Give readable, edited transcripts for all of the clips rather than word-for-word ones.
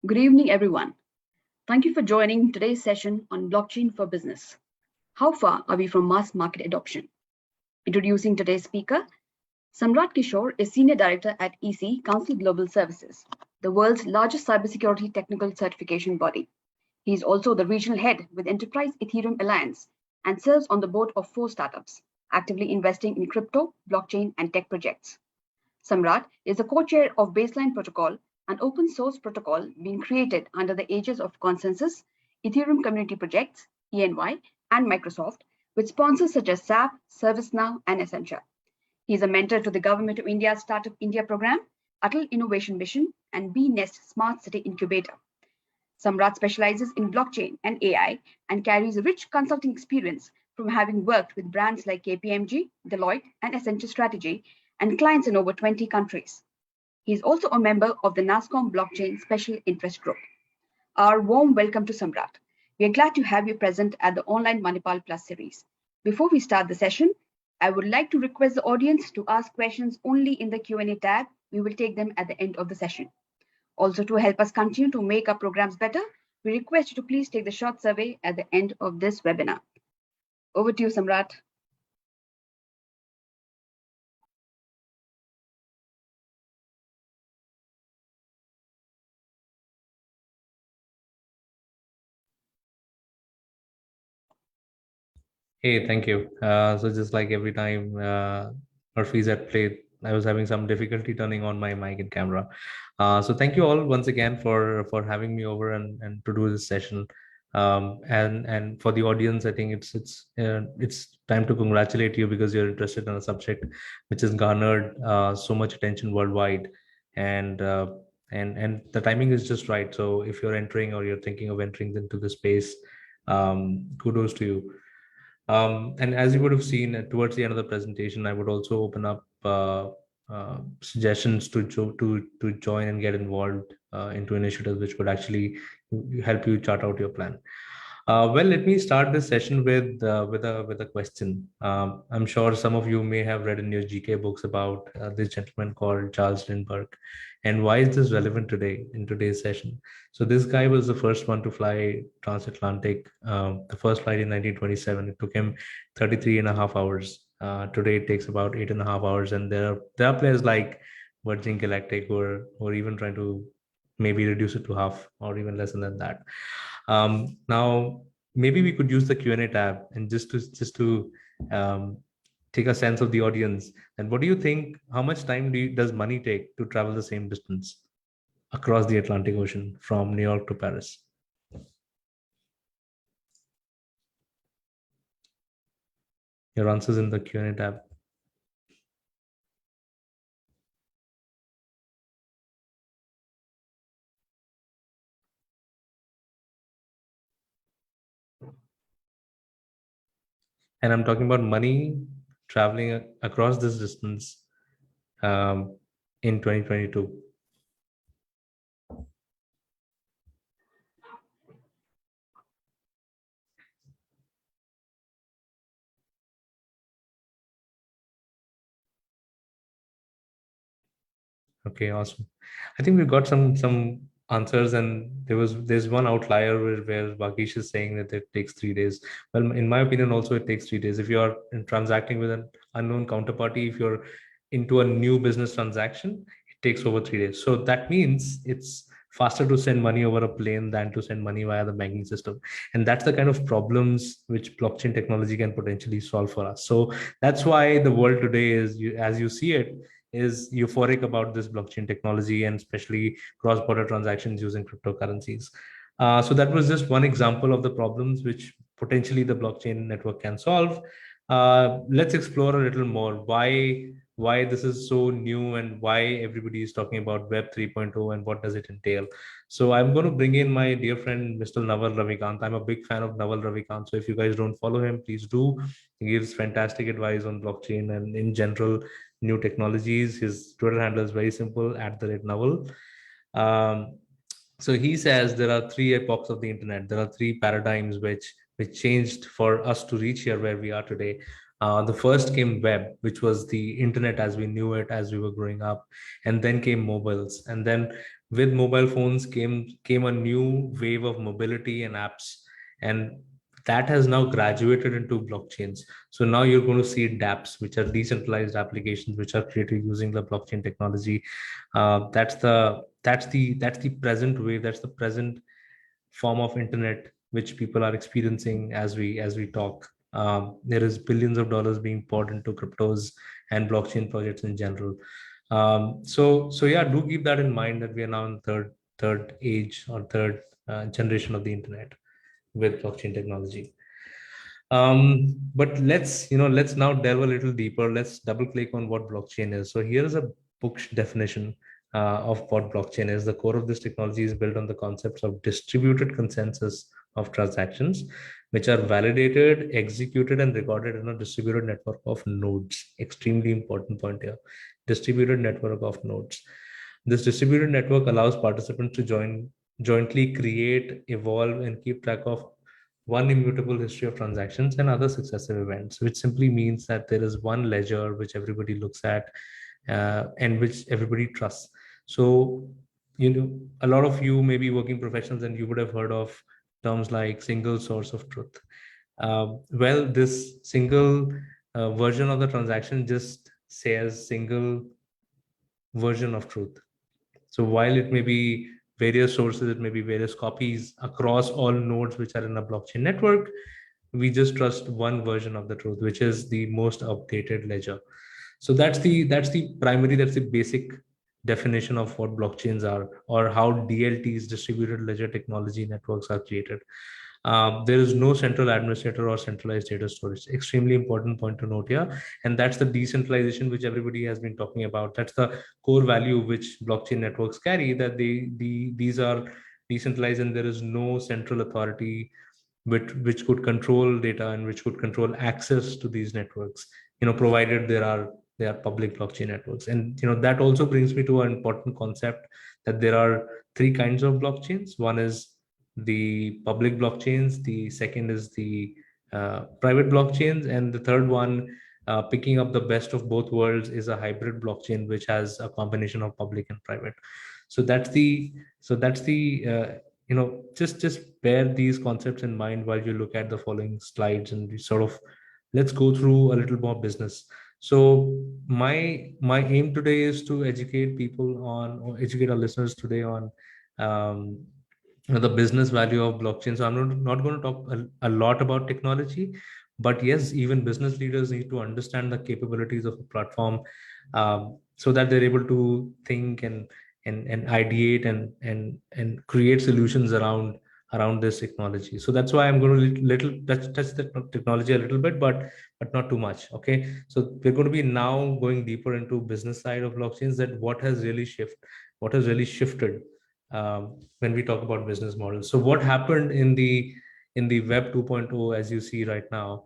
Good evening, everyone. Thank you for joining today's session on blockchain for business. How far are we from mass market adoption? Introducing today's speaker, Samrat Kishore is Senior Director at EC Council Global Services, the world's largest cybersecurity technical certification body. He is also the regional head with Enterprise Ethereum Alliance and serves on the board of 4 startups, actively investing in crypto, blockchain, and tech projects. Samrat is the co-chair of Baseline Protocol, an open source protocol being created under the aegis of Consensus, Ethereum Community Projects, ENY, and Microsoft, with sponsors such as SAP, ServiceNow, and Accenture. He is a mentor to the Government of India's Startup India program, Atal Innovation Mission, and BNest Smart City Incubator. Samrat specializes in blockchain and AI and carries a rich consulting experience from having worked with brands like KPMG, Deloitte, and Accenture Strategy, and clients in over 20 countries. He is also a member of the NASCOM Blockchain Special Interest Group. Our warm welcome to Samrat. We are glad to have you present at the online Manipal Plus series. Before we start the session, I would like to request the audience to ask questions only in the Q&A tab. We will take them at the end of the session. Also, to help us continue to make our programs better, we request you to please take the short survey at the end of this webinar. Over to you, Samrat. Hey, thank you. So just like every time Murphy's at play, I was having some difficulty turning on my mic and camera. So thank you all once again for having me over and to do this session. And for the audience, I think it's time to congratulate you because you're interested in a subject which has garnered so much attention worldwide, and and the timing is just right. So if you're entering or you're thinking of entering into the space, kudos to you. And as you would have seen towards the end of the presentation, I would also open up suggestions to join and get involved into initiatives which would actually help you chart out your plan. Well, let me start this session with a question. I'm sure some of you may have read in your GK books about this gentleman called Charles Lindbergh, and why is this relevant today in today's session? So this guy was the first one to fly transatlantic, the first flight in 1927. It took him 33 and a half hours. Today it takes about 8.5 hours, and there are players like Virgin Galactic who are even trying to maybe reduce it to half or even less than that. Now, maybe we could use the Q&A tab and just to take a sense of the audience. And what do you think? How much time does money take to travel the same distance across the Atlantic Ocean from New York to Paris? Your answers in the Q&A tab. And I'm talking about money traveling across this distance in 2022. Okay, awesome. I think we've got some answers, and there's one outlier where Bakish is saying that it takes 3 days. Well, in my opinion, also it takes 3 days. If you are transacting with an unknown counterparty, if you're into a new business transaction, it takes over 3 days. So that means it's faster to send money over a plane than to send money via the banking system. And that's the kind of problems which blockchain technology can potentially solve for us. So that's why the world today is, as you see it, is euphoric about this blockchain technology, and especially cross-border transactions using cryptocurrencies. So that was just one example of the problems which potentially the blockchain network can solve. Let's explore a little more why this is so new and why everybody is talking about Web 3.0 and what does it entail. So I'm going to bring in my dear friend, Mr. Naval Ravikant. I'm a big fan of Naval Ravikant. So if you guys don't follow him, please do. He gives fantastic advice on blockchain and in general new technologies. His Twitter handle is very simple, @Naval. So he says there are 3 epochs of the internet. There are 3 paradigms which changed for us to reach here where we are today. The first came web, which was the internet as we knew it as we were growing up, and then came mobiles, and then with mobile phones came a new wave of mobility and apps, and that has now graduated into blockchains. So now you're going to see dApps, which are decentralized applications which are created using the blockchain technology. That's the present wave. That's the present form of internet which people are experiencing as we talk. There is billions of dollars being poured into cryptos and blockchain projects in general. So yeah, do keep that in mind that we are now in third age or third generation of the internet with blockchain technology. But let's now delve a little deeper. Let's double click on what blockchain is. So here is a book's definition of what blockchain is. The core of this technology is built on the concepts of distributed consensus of transactions, which are validated, executed, and recorded in a distributed network of nodes. Extremely important point here. Distributed network of nodes. This distributed network allows participants to jointly create, evolve, and keep track of one immutable history of transactions and other successive events, which simply means that there is one ledger which everybody looks at and which everybody trusts. So, a lot of you may be working professionals and you would have heard of terms like single source of truth. Well, this single version of the transaction just says single version of truth. So while it may be various sources, it may be various copies across all nodes which are in a blockchain network, we just trust one version of the truth, which is the most updated ledger. So that's the basic definition of what blockchains are, or how DLTs, distributed ledger technology networks, are created. There is no central administrator or centralized data storage. Extremely important point to note here. And that's the decentralization which everybody has been talking about. That's the core value which blockchain networks carry, that these are decentralized and there is no central authority which could control data and which could control access to these networks, provided they are public blockchain networks. And that also brings me to an important concept, that there are three kinds of blockchains. One is the public blockchains, the second is the private blockchains, and the third one, picking up the best of both worlds, is a hybrid blockchain which has a combination of public and private. So that's the just bear these concepts in mind while you look at the following slides, and we sort of let's go through a little more business. So my aim today is to educate people on, or educate our listeners today on, um, the business value of blockchain. So I'm not going to talk a lot about technology, but yes, even business leaders need to understand the capabilities of a platform, so that they're able to think and ideate and create solutions around this technology. So that's why I'm going to little touch the technology a little bit, but not too much. Okay, so we're going to be now going deeper into business side of blockchains, that what has really shifted when we talk about business models. So what happened in the web 2.0, as you see right now,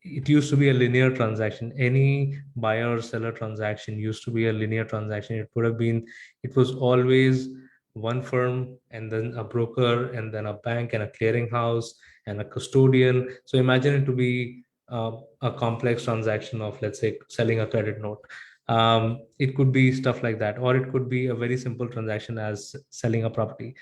it used to be a linear transaction. Any buyer or seller transaction used to be a linear transaction. It was always one firm and then a broker and then a bank and a clearinghouse and a custodian. So imagine it to be a complex transaction of, let's say, selling a credit note. It could be stuff like that, or it could be a very simple transaction as selling a property.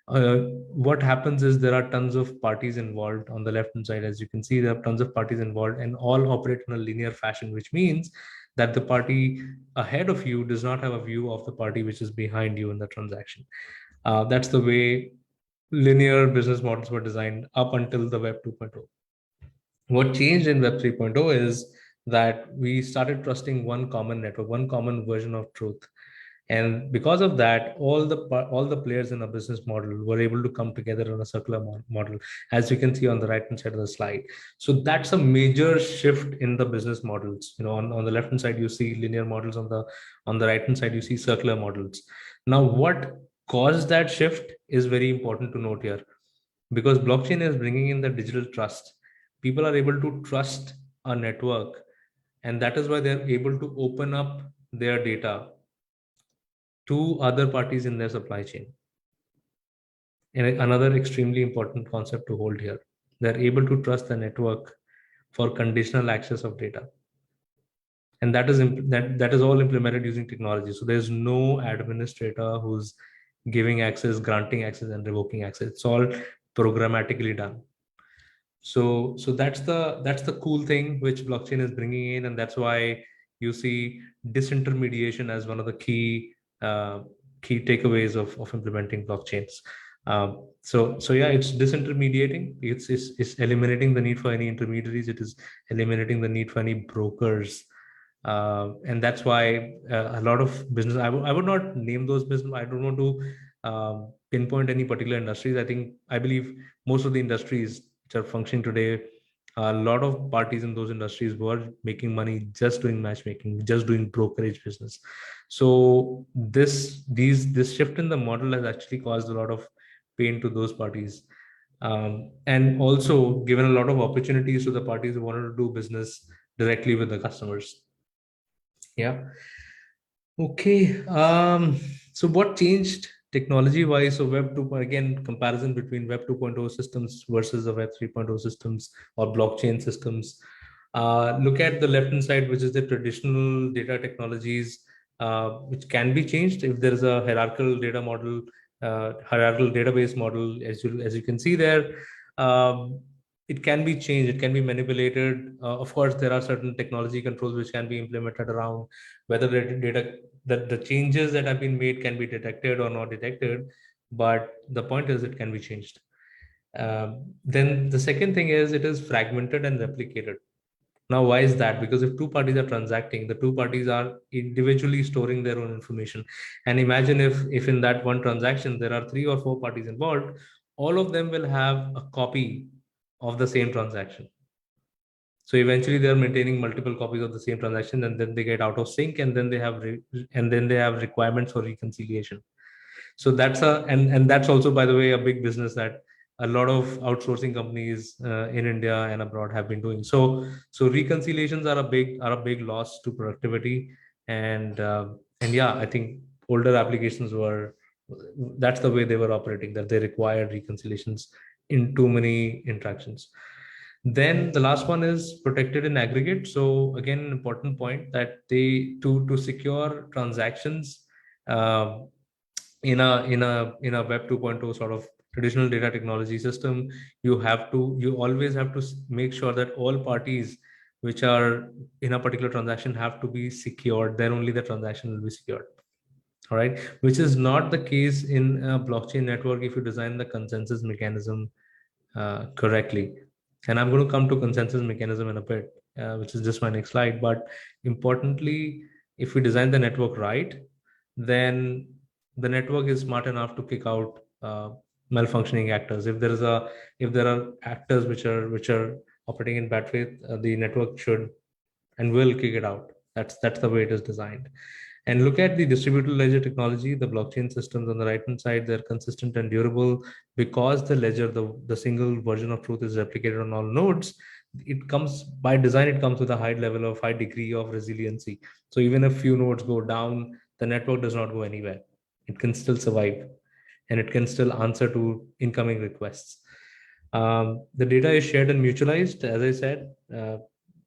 What happens is there are tons of parties involved on the left hand side. As you can see, there are tons of parties involved and all operate in a linear fashion, which means that the party ahead of you does not have a view of the party which is behind you in the transaction. That's the way linear business models were designed up until the web 2.0. What changed in web 3.0 is that we started trusting one common network, one common version of truth. And because of that, all the players in a business model were able to come together in a circular model, as you can see on the right hand side of the slide. So that's a major shift in the business models. On the left hand side you see linear models, on the right hand side you see circular models. Now, what caused that shift is very important to note here, because blockchain is bringing in the digital trust. People are able to trust a network, and that is why they're able to open up their data to other parties in their supply chain. And another extremely important concept to hold here, they're able to trust the network for conditional access of data. And that is all implemented using technology. So there's no administrator who's giving access, granting access, and revoking access. It's all programmatically done. So that's the cool thing which blockchain is bringing in, and that's why you see disintermediation as one of the key takeaways of implementing blockchains. So yeah, it's disintermediating. It's eliminating the need for any intermediaries. It is eliminating the need for any brokers. And that's why a lot of business, I would not name those business. I don't want to pinpoint any particular industries. I believe most of the industries which are functioning today, a lot of parties in those industries were making money just doing matchmaking, just doing brokerage business. So this shift in the model has actually caused a lot of pain to those parties, and also given a lot of opportunities to the parties who wanted to do business directly with the customers. Yeah. Okay. So what changed technology wise? So Web 2, again, comparison between Web 2.0 systems versus the Web 3.0 systems or blockchain systems. Look at the left hand side, which is the traditional data technologies, which can be changed if there is a hierarchical data model, hierarchical database model, as you can see there. Um, it can be changed, it can be manipulated. Of course, there are certain technology controls which can be implemented around whether the data, that the changes that have been made can be detected or not detected, but the point is it can be changed. Then the second thing is it is fragmented and replicated. Now, why is that? Because if two parties are transacting, the two parties are individually storing their own information. And imagine if in that one transaction there are 3 or 4 parties involved, all of them will have a copy of the same transaction. So eventually they are maintaining multiple copies of the same transaction, and then they get out of sync, and then they have requirements for reconciliation. So and that's also, by the way, a big business that a lot of outsourcing companies in India and abroad have been doing. So reconciliations are a big loss to productivity, and yeah, I think older applications were, that's the way they were operating, that they required reconciliations in too many interactions. Then the last one is protected in aggregate. So again, an important point that they to secure transactions uh, in a Web 2.0 sort of traditional data technology system, you always have to make sure that all parties which are in a particular transaction have to be secured. Then only the transaction will be secured. All right, which is not the case in a blockchain network if you design the consensus mechanism correctly. And I'm going to come to consensus mechanism in a bit, which is just my next slide. But importantly, if we design the network right, then the network is smart enough to kick out malfunctioning actors. If there are actors which are operating in bad faith, the network should and will kick it out. That's the way it is designed. And look at the distributed ledger technology, the blockchain systems on the right hand side, they're consistent and durable because the ledger, the single version of truth is replicated on all nodes. It comes by design, it comes with a high degree of resiliency. So even if few nodes go down, the network does not go anywhere. It can still survive and it can still answer to incoming requests. The data is shared and mutualized, as I said,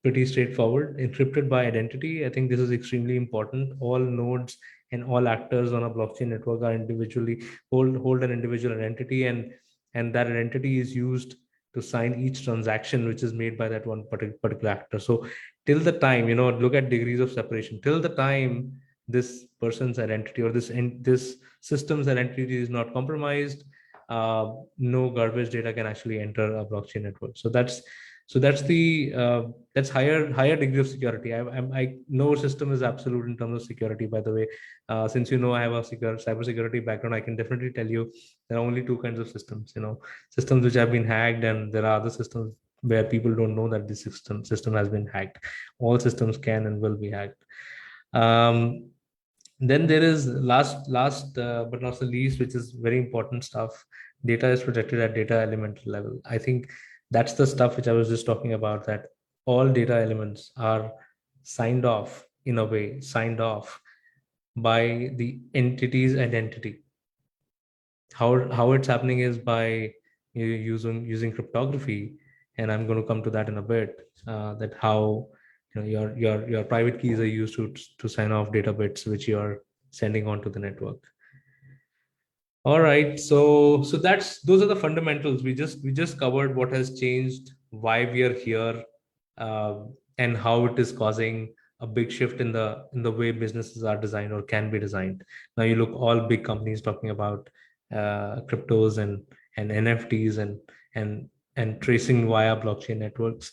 pretty straightforward, encrypted by identity. I think this is extremely important. All nodes and all actors on a blockchain network are individually hold an individual identity, and that identity is used to sign each transaction which is made by that one particular actor. So till the time, look at degrees of separation. Till the time this person's identity or this system's identity is not compromised, no garbage data can actually enter a blockchain network. That's higher degree of security. I know system is absolute in terms of security. By the way, since I have a cybersecurity background, I can definitely tell you there are only two kinds of systems. Systems which have been hacked, and there are other systems where people don't know that this system has been hacked. All systems can and will be hacked. Then there is last but not the least, which is very important stuff. Data is protected at data element level. I think that's the stuff which I was just talking about, that all data elements are signed off by the entity's identity. How it's happening is by using cryptography, and I'm going to come to that in a bit, that how your private keys are used to sign off data bits which you're sending onto the network. All right. So those are the fundamentals. We just covered what has changed, why we are here, and how it is causing a big shift in the way businesses are designed or can be designed. Now you look all big companies talking about cryptos and NFTs and and tracing via blockchain networks.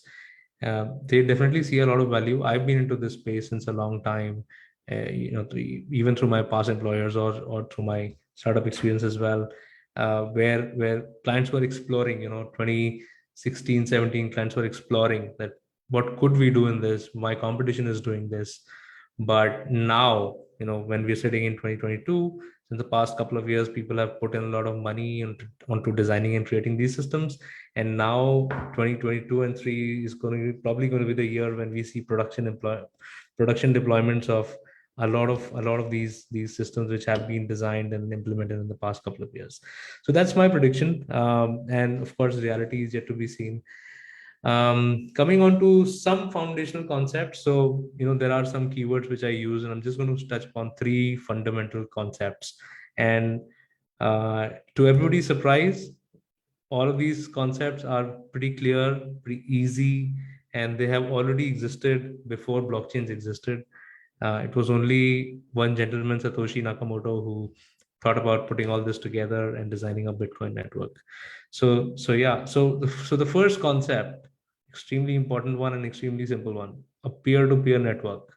They definitely see a lot of value. I've been into this space since a long time, even through my past employers or through my startup experience as well, where clients were exploring, 2016, 17, clients were exploring that what could we do in this? My competition is doing this. But now, when we're sitting in 2022, in the past couple of years, people have put in a lot of money onto designing and creating these systems. And now 2022 and 3 is probably going to be the year when we see production deployments of a lot of these systems which have been designed and implemented in the past couple of years. So that's my prediction. And of course, reality is yet to be seen. Coming on to some foundational concepts. So, there are some keywords which I use, and I'm just going to touch upon three fundamental concepts. And to everybody's surprise, all of these concepts are pretty clear, pretty easy, and they have already existed before blockchains existed. It was only one gentleman, Satoshi Nakamoto, who thought about putting all this together and designing a Bitcoin network. So yeah. So the first concept, extremely important one and extremely simple one, a peer-to-peer network.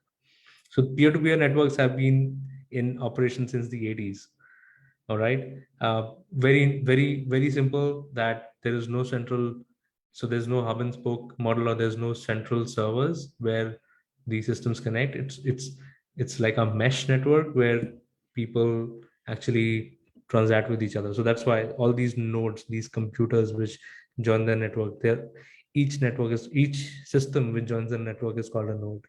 So peer-to-peer networks have been in operation since the 80s. All right. Very, very, very simple that there is no central, so there's no hub and spoke model, or there's no central servers where these systems connect. It's like a mesh network where people actually transact with each other. So that's why all these nodes, these computers which join the network, each system which joins the network is called a node.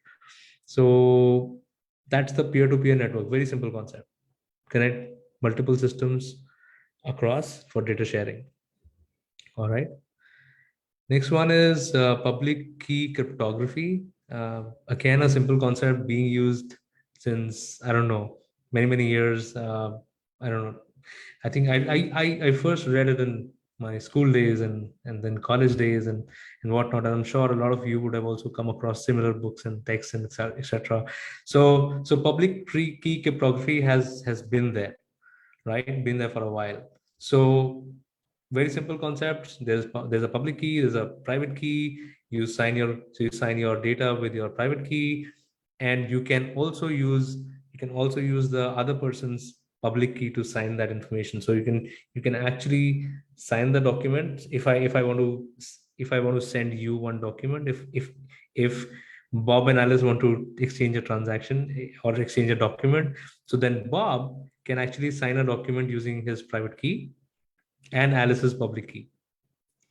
So that's the peer-to-peer network. Very simple concept. Connect multiple systems across for data sharing. All right. Next one is public key cryptography. Again, a simple concept being used since, I don't know, many, many years. I don't know. I think I first read it in my school days and then college days and whatnot. And I'm sure a lot of you would have also come across similar books and texts and etc. So public key cryptography has been there, right? Been there for a while. So very simple concepts. There's a public key, there's a private key. You sign your data with your private key, and you can also use the other person's public key to sign that information. So you can actually sign the document. If I want to send you one document, if Bob and Alice want to exchange a transaction, or exchange a document, so then Bob can actually sign a document using his private key and Alice's public key.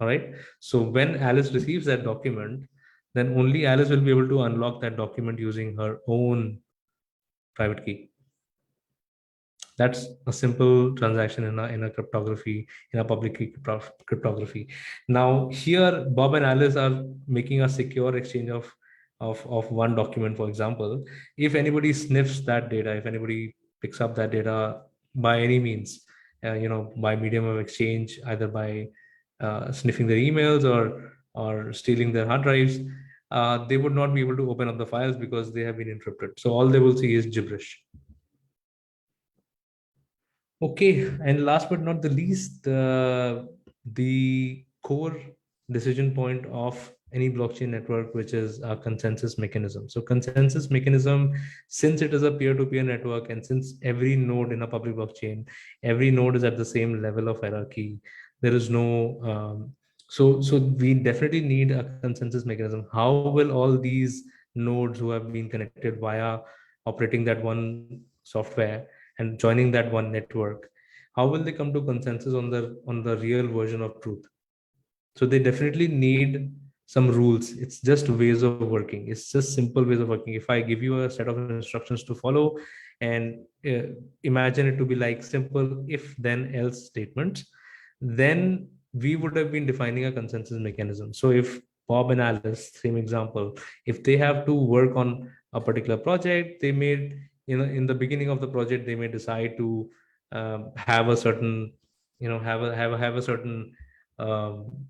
All right. So when Alice receives that document, then only Alice will be able to unlock that document using her own private key. That's a simple transaction in a cryptography, in a public key cryptography. Now here, Bob and Alice are making a secure exchange of one document. For example, if anybody sniffs that data, if anybody picks up that data by any means, by medium of exchange, either by sniffing their emails or stealing their hard drives, they would not be able to open up the files because they have been encrypted. So all they will see is gibberish. Okay, and last but not the least, the core decision point of any blockchain network, which is a consensus mechanism. So consensus mechanism, since it is a peer-to-peer network, and since every node in a public blockchain, every node is at the same level of hierarchy, there is no, so we definitely need a consensus mechanism. How will all these nodes who have been connected via operating that one software and joining that one network, how will they come to consensus on the real version of truth? So they definitely need some rules. It's just ways of working. It's just simple ways of working. If I give you a set of instructions to follow, and imagine it to be like simple if then else statements, then we would have been defining a consensus mechanism. So if Bob and Alice, same example, if they have to work on a particular project, they may, in the beginning of the project, they may decide to have a certain, have a certain um,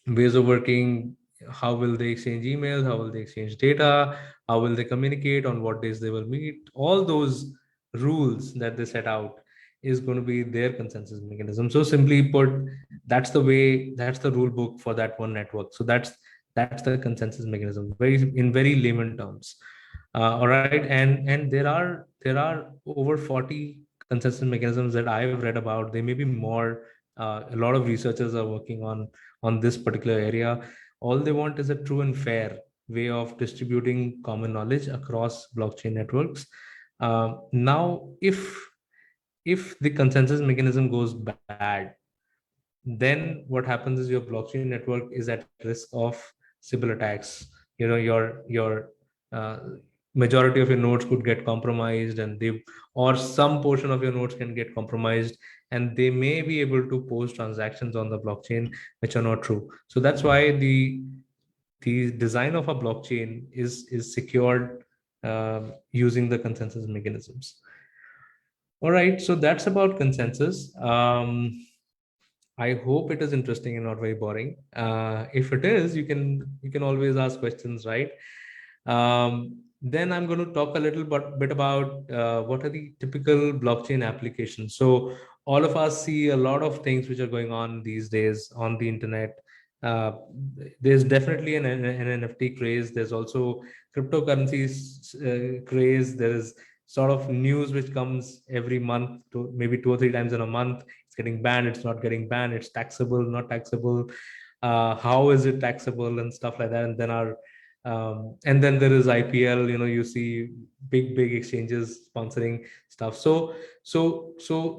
ways of working. How will they exchange emails? How will they exchange data? How will they communicate? On what days they will meet? All those rules that they set out is going to be their consensus mechanism. So simply put, that's the way, that's the rule book for that one network. So that's the consensus mechanism, very in very layman terms. All right, and there are over 40 consensus mechanisms that I've read about. There may be more. A lot of researchers are working on this particular area. All they want is a true and fair way of distributing common knowledge across blockchain networks. Now, if the consensus mechanism goes bad, then what happens is your blockchain network is at risk of Sybil attacks. Your majority of your nodes could get compromised, and they, or some portion of your nodes can get compromised, and they may be able to post transactions on the blockchain which are not true. So that's why the design of a blockchain is secured using the consensus mechanisms. All right, so that's about consensus. I hope it is interesting and not very boring. If it is, you can always ask questions, right? Then I'm going to talk a little bit about what are the typical blockchain applications. So all of us see a lot of things which are going on these days on the internet. Uh, there's definitely an NFT craze. There's also cryptocurrencies craze. There is sort of news which comes every month, to maybe 2 or 3 times in a month. It's getting banned, it's not getting banned, it's taxable, not taxable, how is it taxable, and stuff like that. And then there is IPL. You see big exchanges sponsoring stuff. So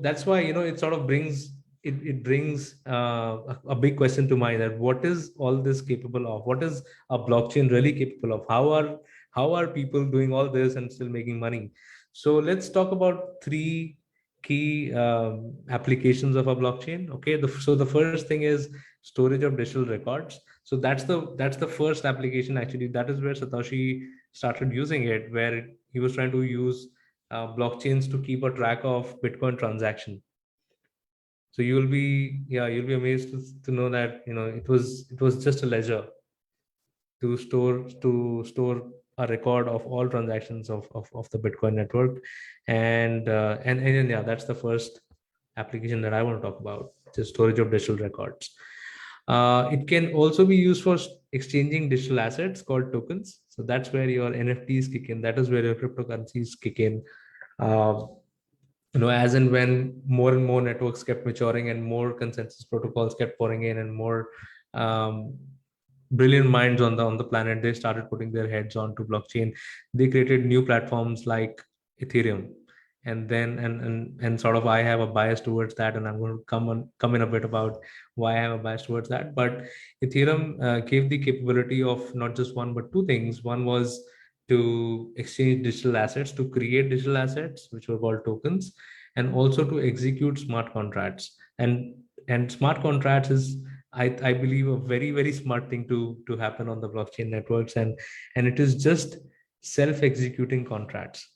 that's why, it sort of brings it brings a big question to mind, that what is all this capable of? What is a blockchain really capable of? How are people doing all this and still making money? So let's talk about three key applications of a blockchain. Okay, so the first thing is storage of digital records. So that's the first application. Actually, that is where Satoshi started using it, where he was trying to use blockchains to keep a track of Bitcoin transaction. So you'll be amazed to know that it was just a ledger to store a record of all transactions of the Bitcoin network. And yeah, that's the first application that I want to talk about, just storage of digital records. It can also be used for exchanging digital assets called tokens. So that's where your NFTs kick in. That is where your cryptocurrencies kick in. Uh, as and when more and more networks kept maturing and more consensus protocols kept pouring in, and more um, brilliant minds on the planet, they started putting their heads onto blockchain. They created new platforms like Ethereum. And then and sort of, I have a bias towards that, and I'm going to come in a bit about why I have a bias towards that. But Ethereum gave the capability of not just one but two things. One was to exchange digital assets, to create digital assets which were called tokens, and also to execute smart contracts. And smart contracts is, I believe, a very smart thing to happen on the blockchain networks. And it is just self-executing contracts.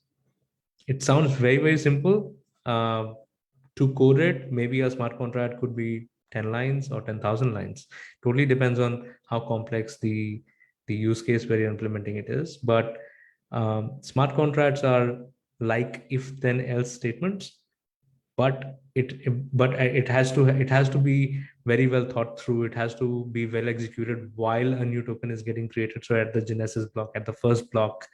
It sounds very simple. To code it, maybe a smart contract could be 10 lines or 10,000 lines. Totally depends on how complex the use case where you're implementing it is. But smart contracts are like if then else statements, but it has to be very well thought through. It has to be well executed while a new token is getting created. So at the genesis block, at the first block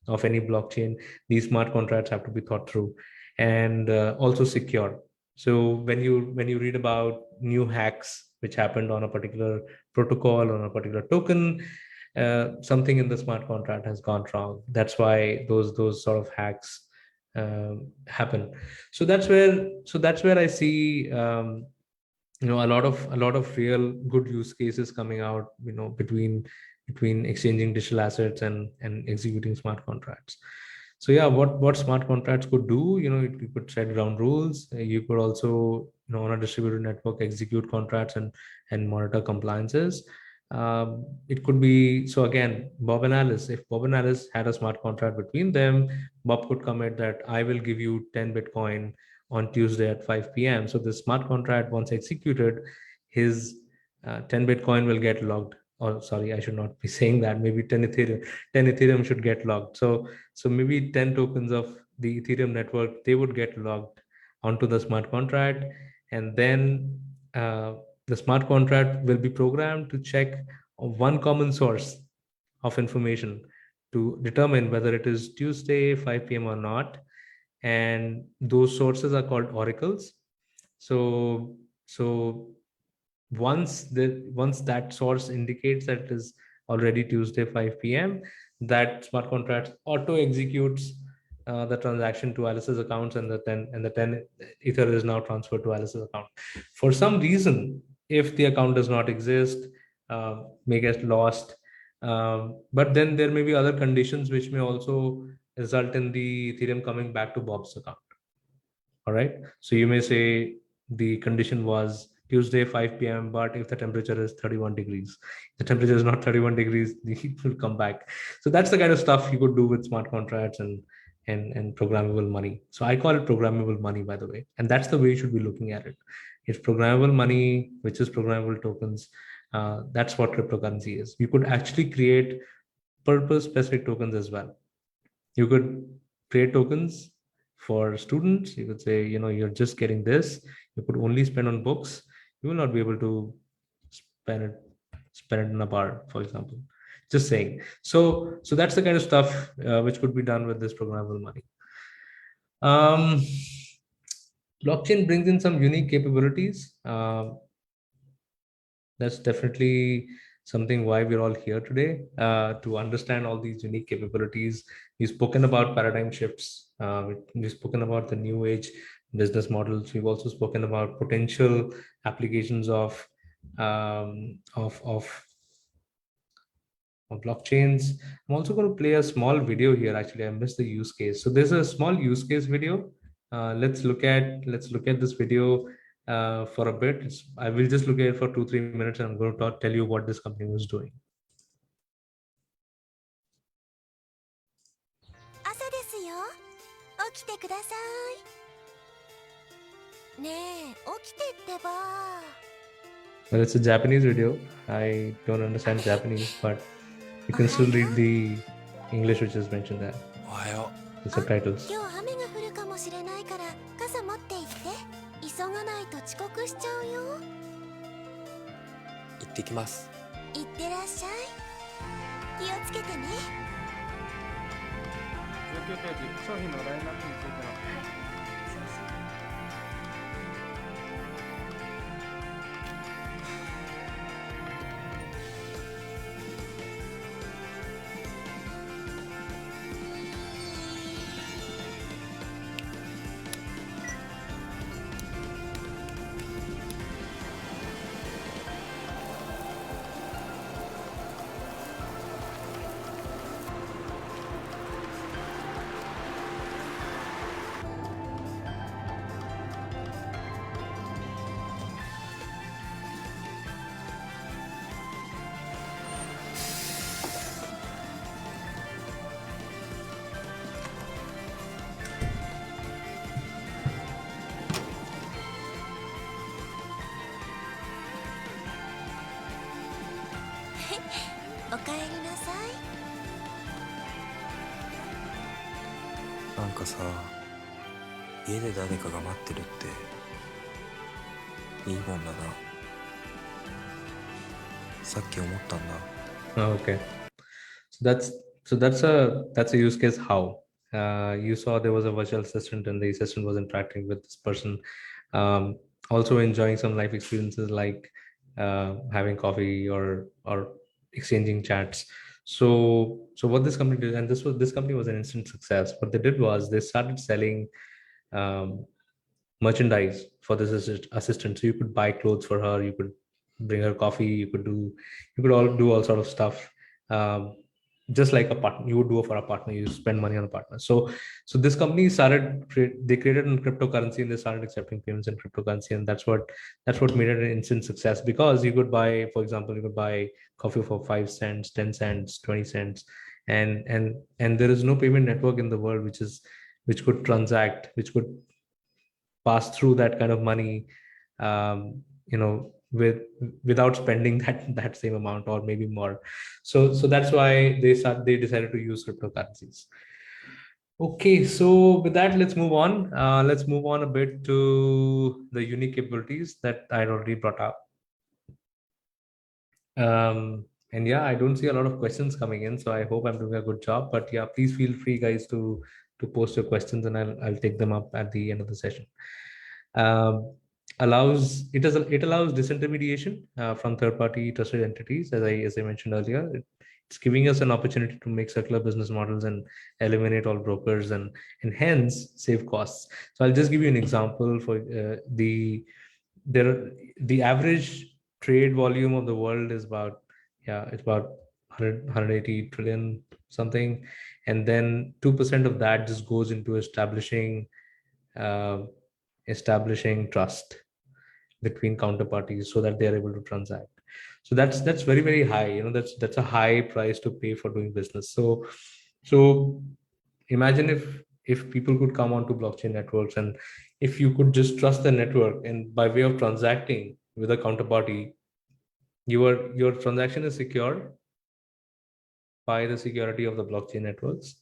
of any blockchain, these smart contracts have to be thought through, and also secure. So when you read about new hacks which happened on a particular protocol, on a particular token, something in the smart contract has gone wrong. That's why those sort of hacks happen. So that's where I see a lot of real good use cases coming out, between exchanging digital assets and executing smart contracts. So yeah, what smart contracts could do, you could set ground rules. You could also, on a distributed network, execute contracts and monitor compliances. It could be, so again, Bob and Alice. If Bob and Alice had a smart contract between them, Bob could commit that I will give you 10 Bitcoin on Tuesday at 5 p.m. So the smart contract, once executed, his 10 Bitcoin will get logged. Or sorry, I should not be saying that. Maybe 10 Ethereum should get logged. So maybe 10 tokens of the Ethereum network, they would get logged onto the smart contract, and then the smart contract will be programmed to check one common source of information to determine whether it is Tuesday 5 p.m. or not. And those sources are called oracles. So once that source indicates that it is already Tuesday 5 p.m., that smart contract auto executes the transaction to Alice's accounts, and the 10 ether is now transferred to Alice's account. For some reason, if the account does not exist, may get lost. But then there may be other conditions which may also result in the Ethereum coming back to Bob's account. All right. So you may say the condition was Tuesday 5 p.m., but if the temperature is 31 degrees, the temperature is not 31 degrees, the heat will come back. So that's the kind of stuff you could do with smart contracts and programmable money. So I call it programmable money, by the way. And that's the way you should be looking at it. It's programmable money, which is programmable tokens. That's what cryptocurrency is. You could actually create purpose specific tokens as well. You could create tokens for students. You could say, you're just getting this. You could only spend on books. You will not be able to spend it in a bar, for example. Just saying. So that's the kind of stuff which could be done with this programmable money. Blockchain brings in some unique capabilities. That's definitely something why we're all here today, to understand all these unique capabilities. We've spoken about paradigm shifts. We've spoken about the new age business models. We've also spoken about potential applications of blockchains. I'm also going to play a small video here. Actually, I missed the use case. So there's a small use case video. Let's look at this video for a bit. I will just look at it for 2-3 minutes, and I'm going to tell you what this company was doing. 朝ですよ。起きてください。ねえ、起きてってば。Well, it's a Japanese video. I don't understand Japanese, but you can still read the English which is mentioned there. The subtitles. 今日雨が降るかもしれないから傘持って行って。急がないと遅刻しちゃうよ。行ってきます。行ってらっしゃい。気をつけてね。状況ページ、商品のラインナップについての。おかえりなさい。なんかさ、家で誰かが待ってるっていいもんだな。さっき思ったんだ。Okay. So that's a use case. How you saw there was a virtual assistant, and the assistant was interacting with this person, also enjoying some life experiences like having coffee or exchanging chats. So what this company did, and this company was an instant success. What they did was they started selling merchandise for this assistant. So you could buy clothes for her, you could bring her coffee, you could all do all sort of stuff, just like a partner you would do for a partner. You spend money on a partner. So this company they created a cryptocurrency, and they started accepting payments in cryptocurrency, and that's what made it an instant success, because you could buy, for example, coffee for 5 cents, 10 cents, 20 cents, and there is no payment network in the world which could pass through that kind of money, without spending that same amount or maybe more. So that's why they decided to use cryptocurrencies. Okay, so with that, let's move on. Let's move on a bit to the unique capabilities that I already brought up. And yeah, I don't see a lot of questions coming in, so I hope I'm doing a good job. But yeah, please feel free, guys, to post your questions, and I'll take them up at the end of the session. Um, it allows disintermediation from third-party trusted entities, as I mentioned earlier. It's giving us an opportunity to make circular business models and eliminate all brokers and hence save costs. So I'll just give you an example for the average trade volume of the world is about, it's about 180 trillion something, and then 2% of that just goes into uh, establishing trust between counterparties so that they are able to transact. So that's very, very high. That's a high price to pay for doing business. So imagine if people could come onto blockchain networks, and if you could just trust the network, and by way of transacting with a counterparty, your transaction is secured by the security of the blockchain networks.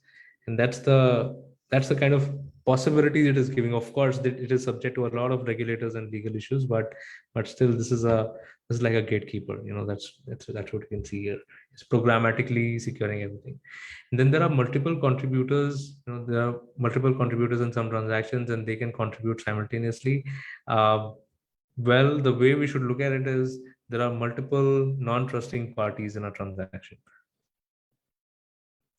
And that's the kind of possibility it is giving. Of course, that it is subject to a lot of regulators and legal issues, but still, this is like a gatekeeper. That's what you can see here. It's programmatically securing everything. And then there are multiple contributors. There are multiple contributors in some transactions, and they can contribute simultaneously. Well, the way we should look at it is there are multiple non-trusting parties in a transaction,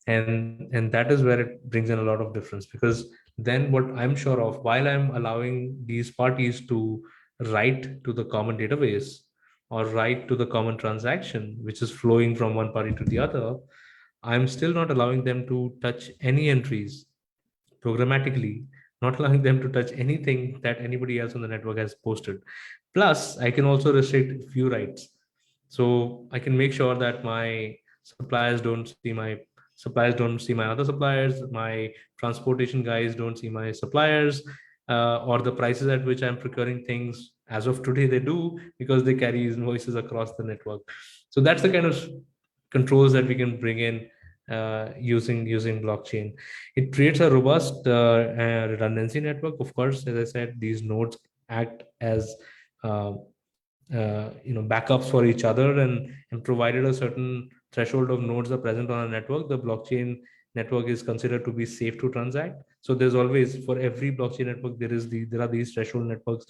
and that is where it brings in a lot of difference, because then what I'm sure of, while I'm allowing these parties to write to the common database or write to the common transaction which is flowing from one party to the other, I'm still not allowing them to touch any entries programmatically, not allowing them to touch anything that anybody else on the network has posted. Plus, I can also restrict view rights. So I can make sure that my suppliers don't see my other suppliers, my transportation guys don't see my suppliers, or the prices at which I'm procuring things. As of today, they do, because they carry invoices across the network. So that's the kind of controls that we can bring in using blockchain. It creates a robust redundancy network. Of course, as I said, these nodes act as uh, backups for each other, and provided a certain threshold of nodes are present on a network, the blockchain network is considered to be safe to transact. So there's always, for every blockchain network, there are these threshold networks.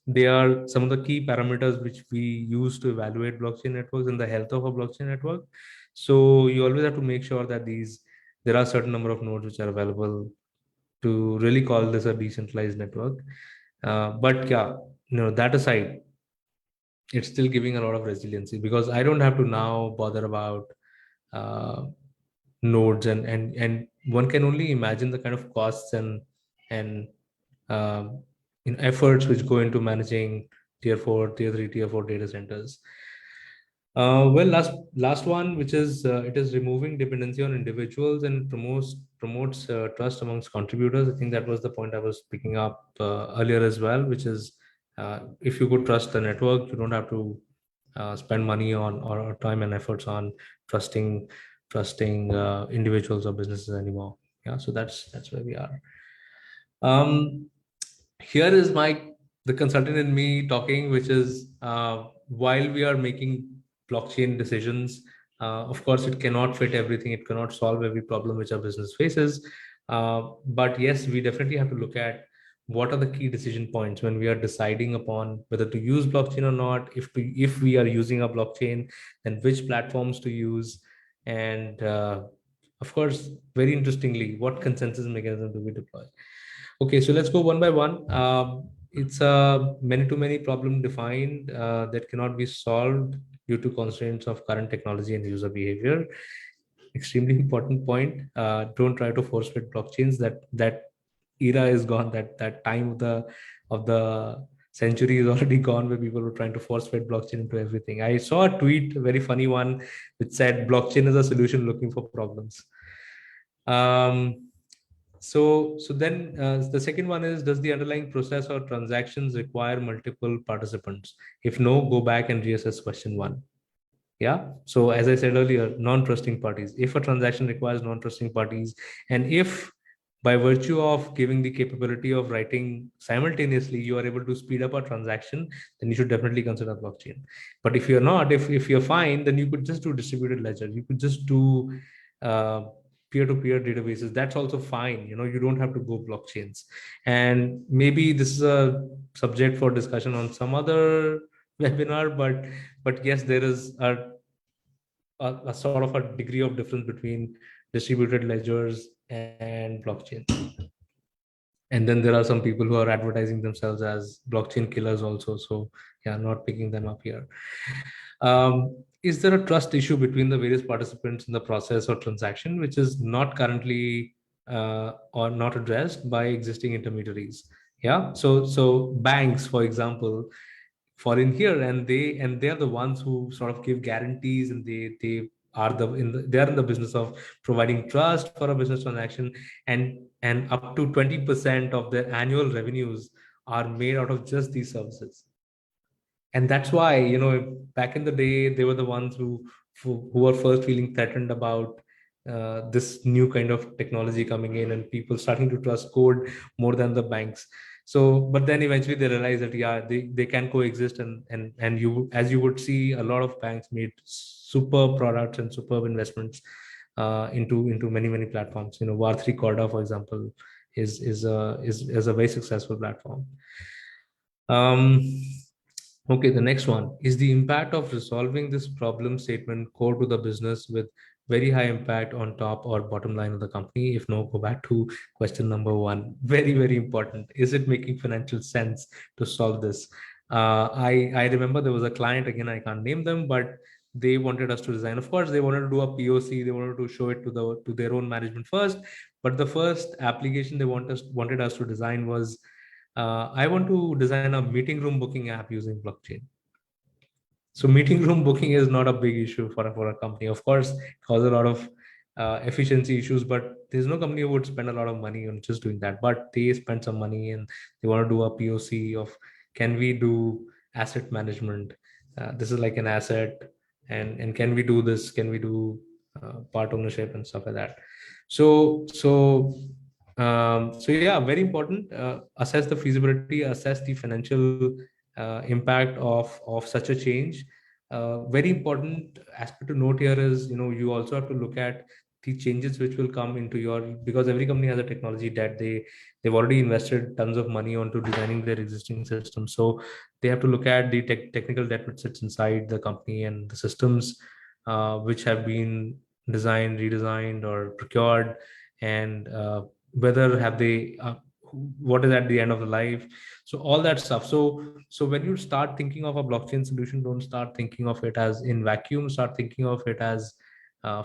They are some of the key parameters which we use to evaluate blockchain networks and the health of a blockchain network. So you always have to make sure that there are a certain number of nodes which are available to really call this a decentralized network. But yeah, that aside, it's still giving a lot of resiliency, because I don't have to now bother about uh, nodes, and one can only imagine the kind of costs and efforts which go into managing tier 4, tier 3, tier 4 data centers. Well, last one, which is it is removing dependency on individuals and promotes trust amongst contributors. I think that was the point I was picking up earlier as well, which is if you could trust the network, you don't have to spend money on or time and efforts on trusting individuals or businesses anymore. Yeah, so that's where we are. Here is the consultant in me talking, which is while we are making blockchain decisions, of course, it cannot fit everything. It cannot solve every problem which our business faces. But yes, we definitely have to look at what are the key decision points when we are deciding upon whether to use blockchain or not. If we are using a blockchain, then which platforms to use, and of course, very interestingly, what consensus mechanism do we deploy? Okay, so let's go one by one. It's a many-to-many problem defined that cannot be solved due to constraints of current technology and user behavior. Extremely important point. Don't try to force fit blockchains. That era is gone. That time of the century is already gone, where people were trying to force fit blockchain into everything. I saw a tweet, a very funny one, which said blockchain is a solution looking for problems. So then the second one is, does the underlying process or transactions require multiple participants? If no, go back and reassess question one. Yeah. So as I said earlier, non-trusting parties. If a transaction requires non-trusting parties, and if by virtue of giving the capability of writing simultaneously, you are able to speed up a transaction, then you should definitely consider blockchain. But if you're not, if you're fine, then you could just do distributed ledger. You could just do uh, peer-to-peer databases. That's also fine. You don't have to go blockchains. And maybe this is a subject for discussion on some other webinar, but yes, there is a sort of a degree of difference between distributed ledgers and blockchain. And then there are some people who are advertising themselves as blockchain killers also. So yeah, not picking them up here. Is there a trust issue between the various participants in the process or transaction, which is not currently or not addressed by existing intermediaries? Yeah. So banks, for example, fall in here, and they're the ones who sort of give guarantees, and they are they are in the business of providing trust for a business transaction, and up to 20% of their annual revenues are made out of just these services. And that's why, back in the day, they were the ones who were first feeling threatened about this new kind of technology coming in, and people starting to trust code more than the banks. So but then eventually they realized that yeah, they can coexist, and you, as you would see, a lot of banks made superb products and superb investments into many platforms. War3 Corda, for example, is a very successful platform. um Okay, the next one is the impact of resolving this problem statement core to the business with very high impact on top or bottom line of the company. If no, go back to question number one. Very, very important. Is it making financial sense to solve this? I remember there was a client, again, I can't name them, but they wanted us to design. Of course, they wanted to do a POC. They wanted to show it to their own management first. But the first application they wanted us to design was, I want to design a meeting room booking app using blockchain. So meeting room booking is not a big issue for a company. Of course, it causes a lot of efficiency issues, but there's no company who would spend a lot of money on just doing that. But they spend some money and they want to do a POC of, can we do asset management? This is like an asset, and can we do this? Can we do part ownership and stuff like that? So yeah, very important. Assess the feasibility, assess the financial impact of such a change. Very important aspect to note here is, you also have to look at the changes which will come into your, because every company has a technology debt. They've already invested tons of money onto designing their existing systems, so they have to look at the technical debt which sits inside the company, and the systems which have been designed, redesigned, or procured, and whether have they what is at the end of the life. So all that stuff. So when you start thinking of a blockchain solution, don't start thinking of it as in vacuum. Start thinking of it as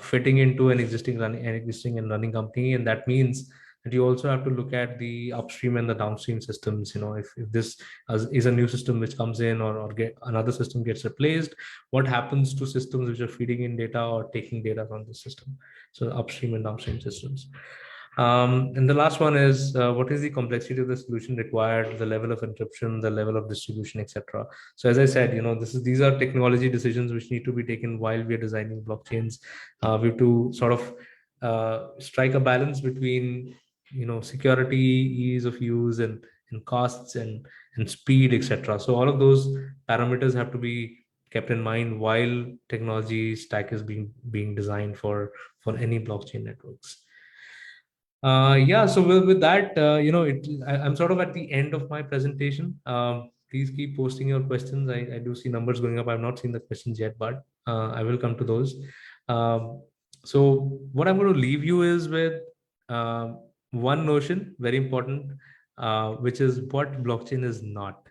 fitting into an existing and running company. And that means that you also have to look at the upstream and the downstream systems. If this is a new system which comes in, or get another system gets replaced, what happens to systems which are feeding in data or taking data from the system? So upstream and downstream systems. And the last one is, what is the complexity of the solution required, the level of encryption, the level of distribution, etc. So as I said, these are technology decisions which need to be taken while we are designing blockchains. We have to sort of strike a balance between security, ease of use, and costs, and speed, etc. So all of those parameters have to be kept in mind while technology stack is being designed for any blockchain networks. Yeah, so with that, I'm sort of at the end of my presentation. Please keep posting your questions. I do see numbers going up. I've not seen the questions yet, but I will come to those. So what I'm going to leave you is with one notion, very important, which is what blockchain is not.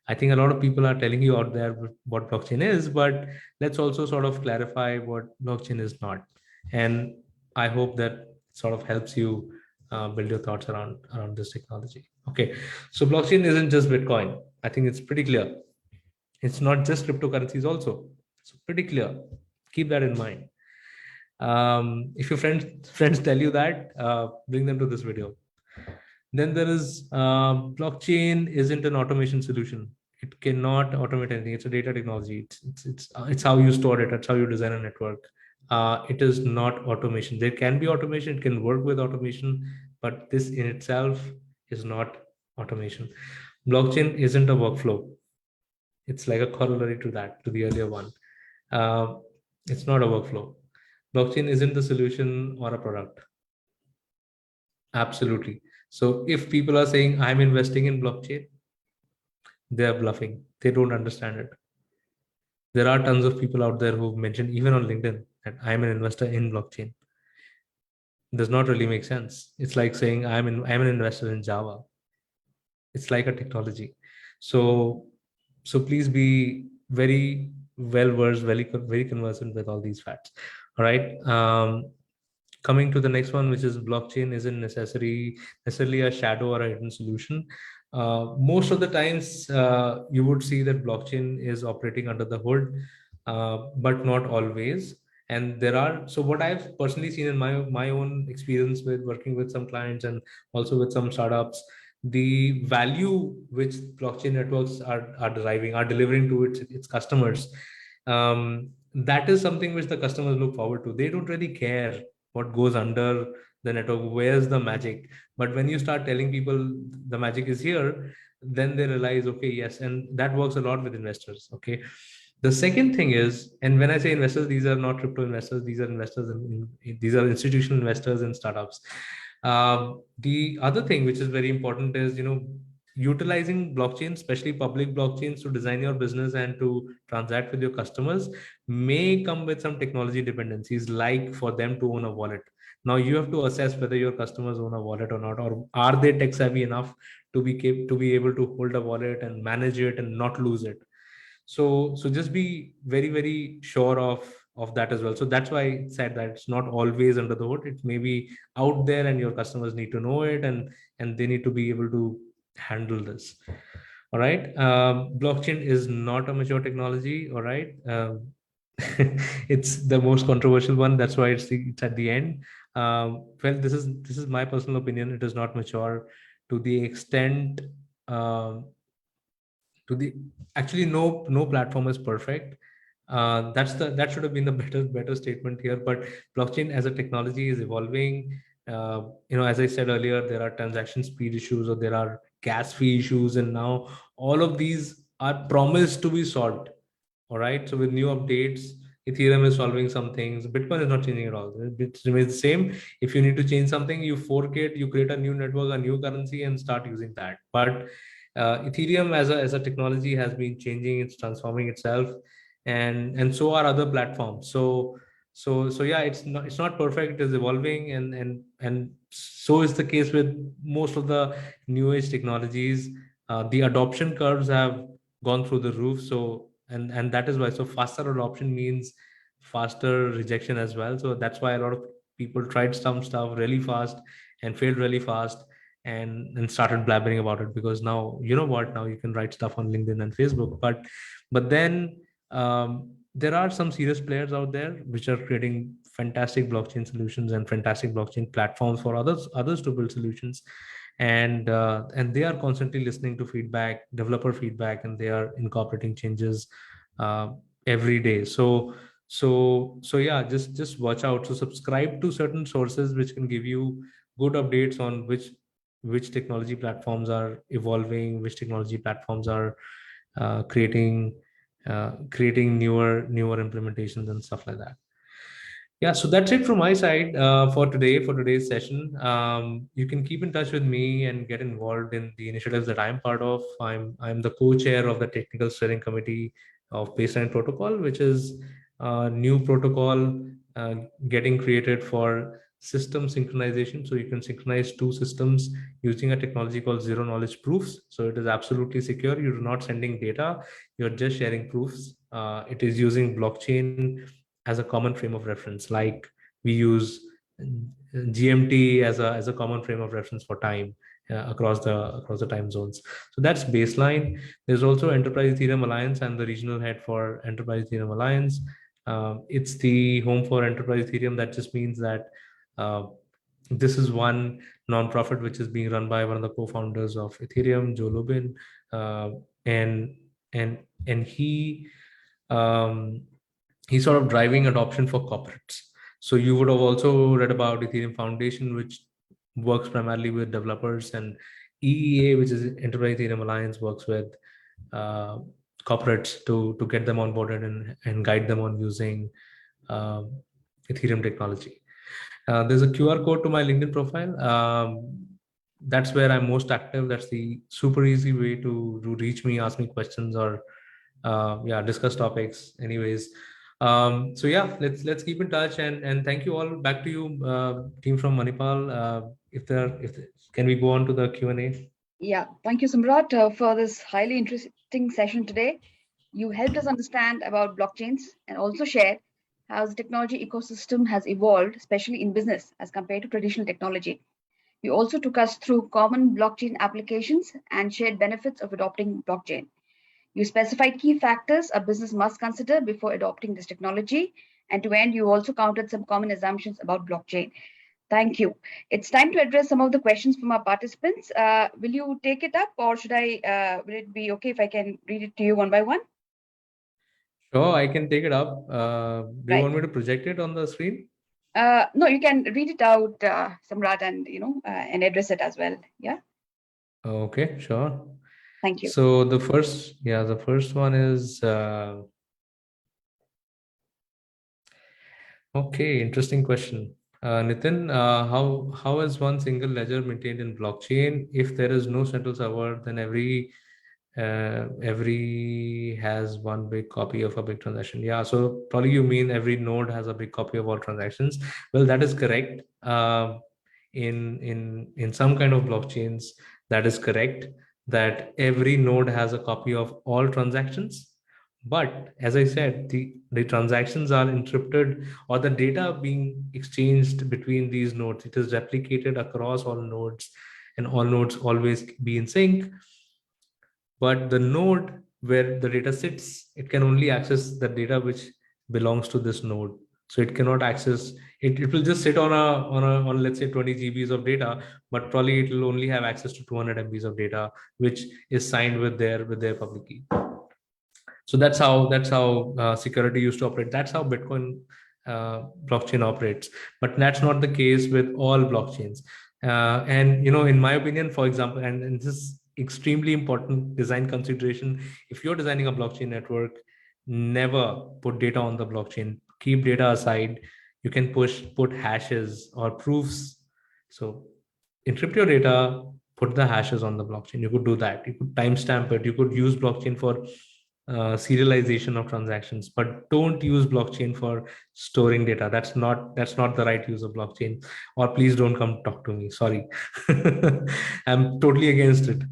I think a lot of people are telling you out there what blockchain is, but let's also sort of clarify what blockchain is not. And I hope that sort of helps you build your thoughts around this technology. Okay, so blockchain isn't just Bitcoin. I think it's pretty clear. It's not just cryptocurrencies also. It's pretty clear. Keep that in mind. If your friends tell you that, bring them to this video. Then there is blockchain isn't an automation solution. It cannot automate anything. It's a data technology. It's how you store it. It's how you design a network. It is not automation. There can be automation. It can work with automation, but this in itself is not automation. Blockchain isn't a workflow. It's like a corollary to that, to the earlier one. Uh, it's not a workflow. Blockchain isn't the solution or a product. Absolutely. So if people are saying I'm investing in blockchain, they're bluffing. They don't understand it. There are tons of people out there who've mentioned, even on LinkedIn, that I'm an investor in blockchain. Does not really make sense. It's like saying I'm an investor in Java. It's like a technology. So please be very well versed, very conversant with all these facts. All right. Coming to the next one, which is blockchain isn't necessarily a shadow or a hidden solution. Most of the times, you would see that blockchain is operating under the hood, but not always. And there are, so what I've personally seen in my own experience with working with some clients and also with some startups, the value which blockchain networks are deriving, are delivering to its customers, that is something which the customers look forward to. They don't really care what goes under the network, where's the magic. But when you start telling people the magic is here, then they realize, okay, yes. And that works a lot with investors. Okay. The second thing is, and when I say investors, these are not crypto investors, these are investors these are institutional investors in startups. The other thing which is very important is, utilizing blockchain, especially public blockchains, to design your business and to transact with your customers may come with some technology dependencies, like for them to own a wallet. Now you have to assess whether your customers own a wallet or not, or are they tech savvy enough to be able to hold a wallet and manage it and not lose it. So just be very sure of that as well. So that's why I said that it's not always under the hood. It may be out there and your customers need to know it, and they need to be able to handle this. All right. Blockchain is not a mature technology. All right. It's the most controversial one. That's why it's at the end. Well, this is my personal opinion. It is not mature to the extent, to the actually, no platform is perfect. That should have been the better statement here. But blockchain as a technology is evolving. As I said earlier, there are transaction speed issues, or there are gas fee issues, and now all of these are promised to be solved. All right. So with new updates, Ethereum is solving some things. Bitcoin is not changing at all. It remains the same. If you need to change something, you fork it, you create a new network, a new currency, and start using that. But Ethereum as a technology has been changing. It's transforming itself, and so are other platforms. So yeah, it's not perfect. It is evolving, and so is the case with most of the new age technologies. The adoption curves have gone through the roof. So and that is why, so faster adoption means faster rejection as well. So that's why a lot of people tried some stuff really fast and failed really fast, and started blabbering about it, because now, you know what, now you can write stuff on LinkedIn and Facebook. But then, there are some serious players out there which are creating fantastic blockchain solutions and fantastic blockchain platforms for others to build solutions. And they are constantly listening to feedback, developer feedback, and they are incorporating changes uh, every day. So yeah, just watch out. So subscribe to certain sources which can give you good updates on which technology platforms are evolving, which technology platforms are creating newer implementations and stuff like that. Yeah, so that's it from my side for today's session. You can keep in touch with me and get involved in the initiatives that I'm part of. I'm the co-chair of the technical steering committee of Baseline Protocol, which is a new protocol getting created for system synchronization. So you can synchronize two systems using a technology called zero knowledge proofs. So it is absolutely secure. You're not sending data; you're just sharing proofs. It is using blockchain as a common frame of reference, like we use GMT as a common frame of reference for time across the time zones. So that's baseline. There's also Enterprise Ethereum Alliance. I'm the regional head for Enterprise Ethereum Alliance. It's the home for Enterprise Ethereum. That just means that uh, this is one nonprofit which is being run by one of the co-founders of Ethereum, Joe Lubin, and and he's sort of driving adoption for corporates. So you would have also read about Ethereum Foundation, which works primarily with developers, and EEA, which is Enterprise Ethereum Alliance, works with uh, corporates to get them onboarded and guide them on using uh, Ethereum technology. There's a QR code to my LinkedIn profile. That's where I'm most active. That's the super easy way to reach me, ask me questions, or yeah, discuss topics. Anyways, so yeah, let's keep in touch, and thank you all. Back to you, team from Manipal. If can we go on to the Q&A? Yeah, thank you, Samrat, for this highly interesting session today. You helped us understand about blockchains and also shared how the technology ecosystem has evolved, especially in business, as compared to traditional technology. You also took us through common blockchain applications and shared benefits of adopting blockchain. You specified key factors a business must consider before adopting this technology. And to end, you also counted some common assumptions about blockchain. Thank you. It's time to address some of the questions from our participants. Will you take it up, or will it be okay if I can read it to you one by one? Sure, I can take it up. Do you Right. want me to project it on the screen? No, you can read it out, Samrat, and and address it as well. Yeah. Okay, sure. Thank you. So the first one is okay, interesting question. Nitin, how is one single ledger maintained in blockchain? If there is no central server, then every has one big copy of a big transaction. Yeah, so probably you mean every node has a big copy of all transactions. Well, that is correct. In some kind of blockchains, that is correct, that every node has a copy of all transactions. But as I said, the transactions are encrypted, or the data being exchanged between these nodes, it is replicated across all nodes, and all nodes always be in sync. But the node where the data sits, it can only access the data which belongs to this node. So it cannot access it. It will just sit on let's say 20 GBs of data, but probably it will only have access to 200 MBs of data, which is signed with their public key. So that's how security used to operate. That's how Bitcoin blockchain operates. But that's not the case with all blockchains. And in my opinion, for example, and this is extremely important design consideration. If you're designing a blockchain network, never put data on the blockchain. Keep data aside. You can put hashes or proofs. So encrypt your data, put the hashes on the blockchain. You could do that. You could timestamp it. You could use blockchain for serialization of transactions, but don't use blockchain for storing data. That's not the right use of blockchain. Or please don't come talk to me. Sorry. I'm totally against it.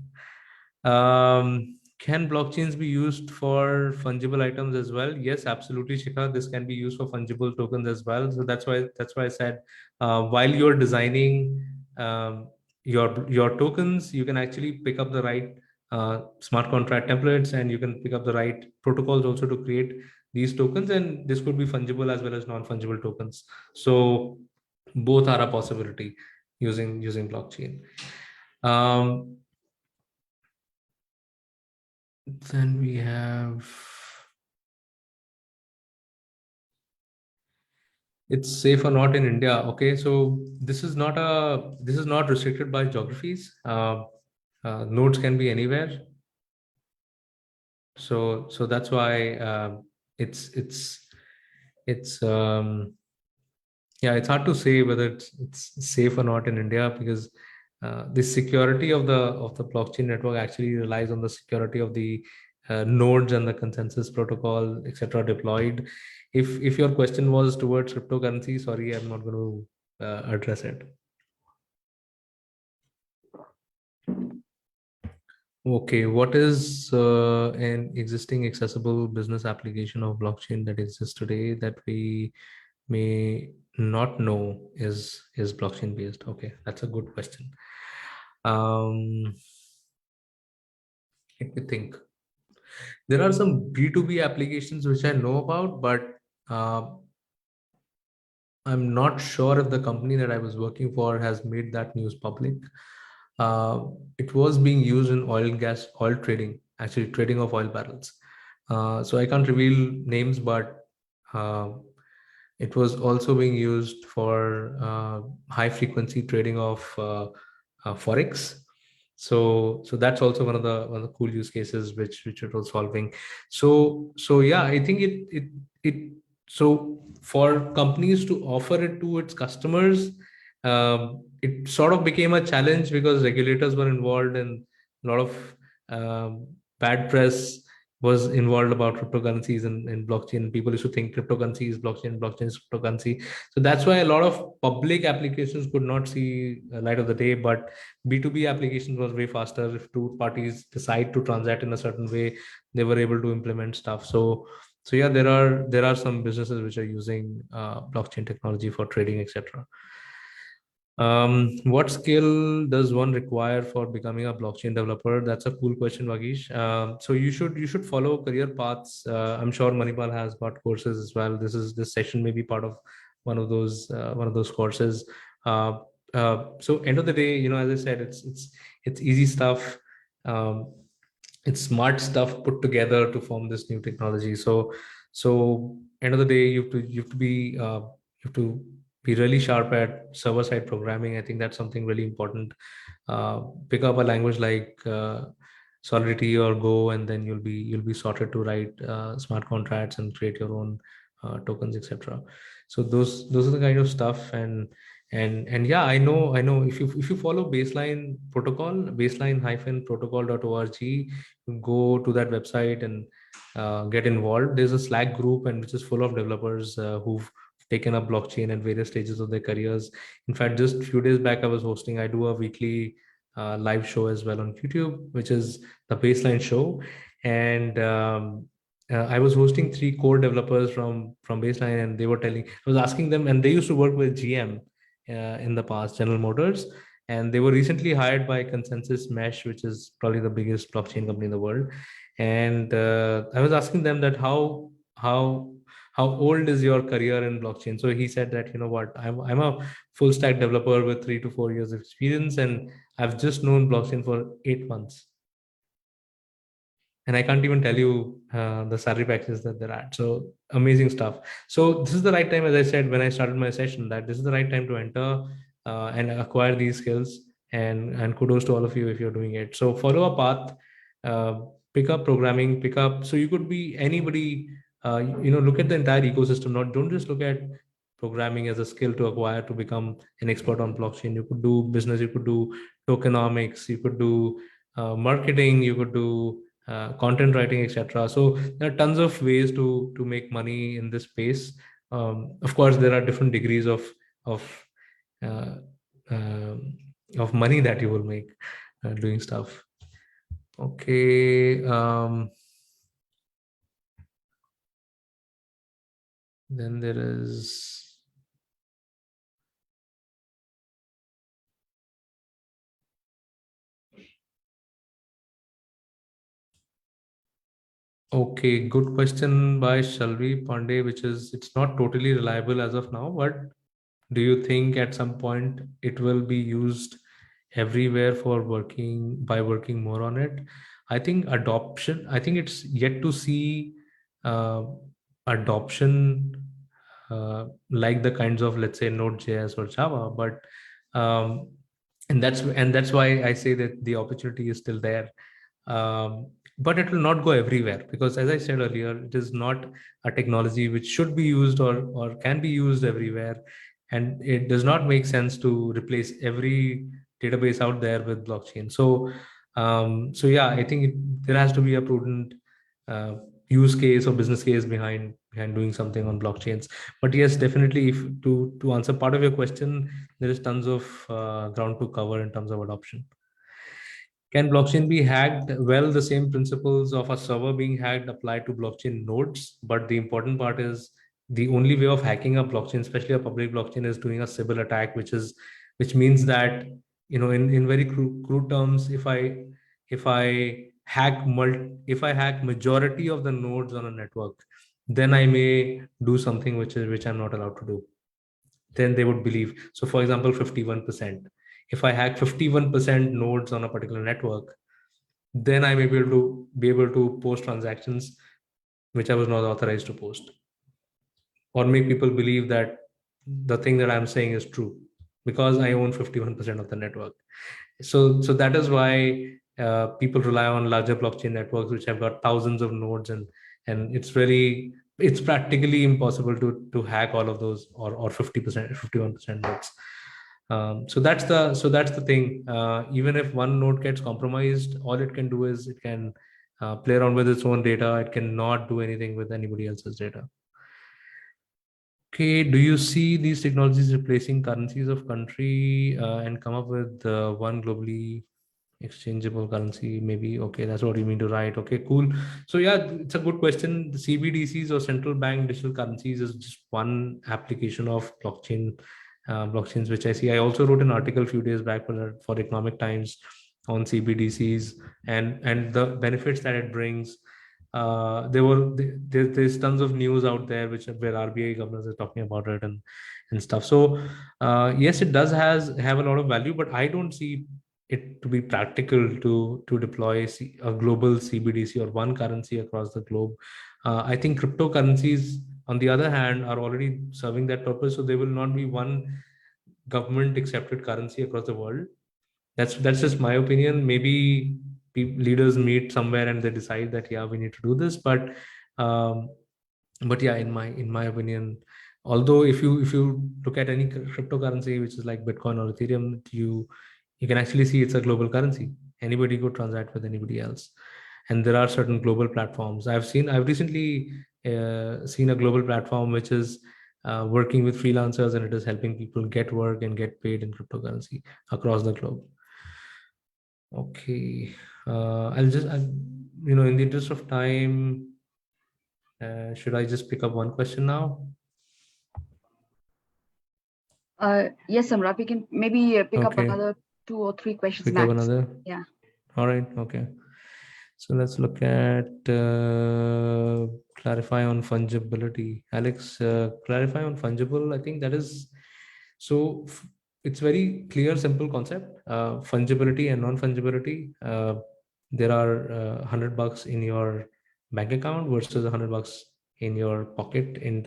Can blockchains be used for fungible items as well? Yes, absolutely, Shikha. This can be used for fungible tokens as well. So that's why I said while you're designing your tokens, you can actually pick up the right smart contract templates, and you can pick up the right protocols also to create these tokens. And this could be fungible as well as non-fungible tokens. So both are a possibility using blockchain. Then we have, it's safe or not in India. Okay, so this is not restricted by geographies. Nodes can be anywhere. So that's why it's yeah, it's hard to say whether it's safe or not in India, because the security of the blockchain network actually relies on the security of the nodes and the consensus protocol, etc., deployed. If your question was towards cryptocurrency, sorry, I'm not going to address it. Okay, what is an existing accessible business application of blockchain that exists today that we may not know is blockchain based? Okay, that's a good question. Let me think. There are some B2B applications which I know about, but I'm not sure if the company that I was working for has made that news public. It was being used in oil trading, actually trading of oil barrels. So I can't reveal names, but uh, it was also being used for high frequency trading of forex. So that's also one of the cool use cases which it was solving. So yeah, I think it so for companies to offer it to its customers, it sort of became a challenge because regulators were involved and a lot of bad press was involved about cryptocurrencies and blockchain. People used to think cryptocurrency is blockchain, blockchain is cryptocurrency. So that's why a lot of public applications could not see light of the day. But B2B applications was way faster. If two parties decide to transact in a certain way, they were able to implement stuff. So yeah, there are some businesses which are using blockchain technology for trading, etc. What skill does one require for becoming a blockchain developer? That's a cool question, Vagish. So you should follow career paths. I'm sure Manipal has got courses as well. This session may be part of one of those courses. Uh, so end of the day, as I said, it's easy stuff. Um, it's smart stuff put together to form this new technology. So end of the day, you have to be really sharp at server side programming. I think that's something really important. Pick up a language like Solidity or Go, and then you'll be sorted to write smart contracts and create your own tokens, etc. So those are the kind of stuff. And yeah, I know if you follow baseline-protocol.org, go to that website and get involved. There's a Slack group and which is full of developers who've taken up blockchain at various stages of their careers. In fact, just a few days back, I do a weekly live show as well on YouTube, which is the Baseline Show. And I was hosting three core developers from Baseline, and they were telling, I was asking them, and they used to work with GM in the past, General Motors, and they were recently hired by Consensus Mesh, which is probably the biggest blockchain company in the world. And I was asking them that how old is your career in blockchain? So he said that, you know what, I'm a full stack developer with 3 to 4 years of experience, and I've just known blockchain for 8 months. And I can't even tell you the salary packages that they're at. So amazing stuff. So this is the right time, as I said when I started my session, that this is the right time to enter and acquire these skills. And kudos to all of you if you're doing it. So follow a path, pick up programming, so you could be anybody. Look at the entire ecosystem. Don't just look at programming as a skill to acquire to become an expert on blockchain. You could do business, you could do tokenomics, you could do marketing, you could do content writing, etc. So there are tons of ways to make money in this space. Of course, there are different degrees of uh, of money that you will make doing stuff. Okay. Then there is. Okay, good question by Shalvi Pandey, which is, it's not totally reliable as of now, but do you think at some point it will be used everywhere by working more on it? I think it's yet to see uh, adoption like the kinds of, let's say, Node.js or Java, but um, and that's why I say that the opportunity is still there. But it will not go everywhere, because as I said earlier, it is not a technology which should be used or can be used everywhere. And it does not make sense to replace every database out there with blockchain. So yeah, I think there has to be a prudent uh, use case or business case behind doing something on blockchains. But yes, definitely, if to answer part of your question, there is tons of ground to cover in terms of adoption. Can blockchain be hacked? Well, the same principles of a server being hacked apply to blockchain nodes, but the important part is the only way of hacking a blockchain, especially a public blockchain, is doing a Sybil attack, which means that, in very crude terms, if I hack majority of the nodes on a network, then I may do something which I'm not allowed to do. then they would believe. So for example, 51%. If I hack 51% nodes on a particular network, then I'm able to post transactions which I was not authorized to post, or make people believe that the thing that I'm saying is true because I own 51% of the network. So that is why people rely on larger blockchain networks which have got thousands of nodes, and it's practically impossible to hack all of those, or 50%, 51% nodes. So that's the thing. Even if one node gets compromised, all it can do is it can play around with its own data. It cannot do anything with anybody else's data. Okay, do you see these technologies replacing currencies of country and come up with one globally exchangeable currency? Maybe. Okay, that's what you mean to write. Okay, cool. So yeah, it's a good question. The CBDCs, or central bank digital currencies, is just one application of blockchains which I see. I also wrote an article a few days back for Economic Times on CBDCs and the benefits that it brings. There's tons of news out there where RBI governors are talking about it and stuff. So yes, it does have a lot of value, but I don't see it to be practical to deploy a global CBDC or one currency across the globe. I think cryptocurrencies, on the other hand, are already serving that purpose. So there will not be one government accepted currency across the world. That's just my opinion. Maybe leaders meet somewhere and they decide that, yeah, we need to do this, um, but yeah, in my opinion, although if you look at any cryptocurrency which is like Bitcoin or Ethereum, you can actually see it's a global currency. Anybody could transact with anybody else, and there are certain global platforms. I've recently seen a global platform which is working with freelancers, and it is helping people get work and get paid in cryptocurrency across the globe. Okay, in the interest of time, should I just pick up one question now? Yes, Samrat, we can maybe pick up Okay. another 2 or 3 questions Pick max. up another. Yeah. All right. Okay. So let's look at clarify on fungibility. Alex, clarify on fungible. I think that is so. It's very clear, simple concept. Fungibility and non-fungibility. There are $100 in your bank account versus $100 in your pocket in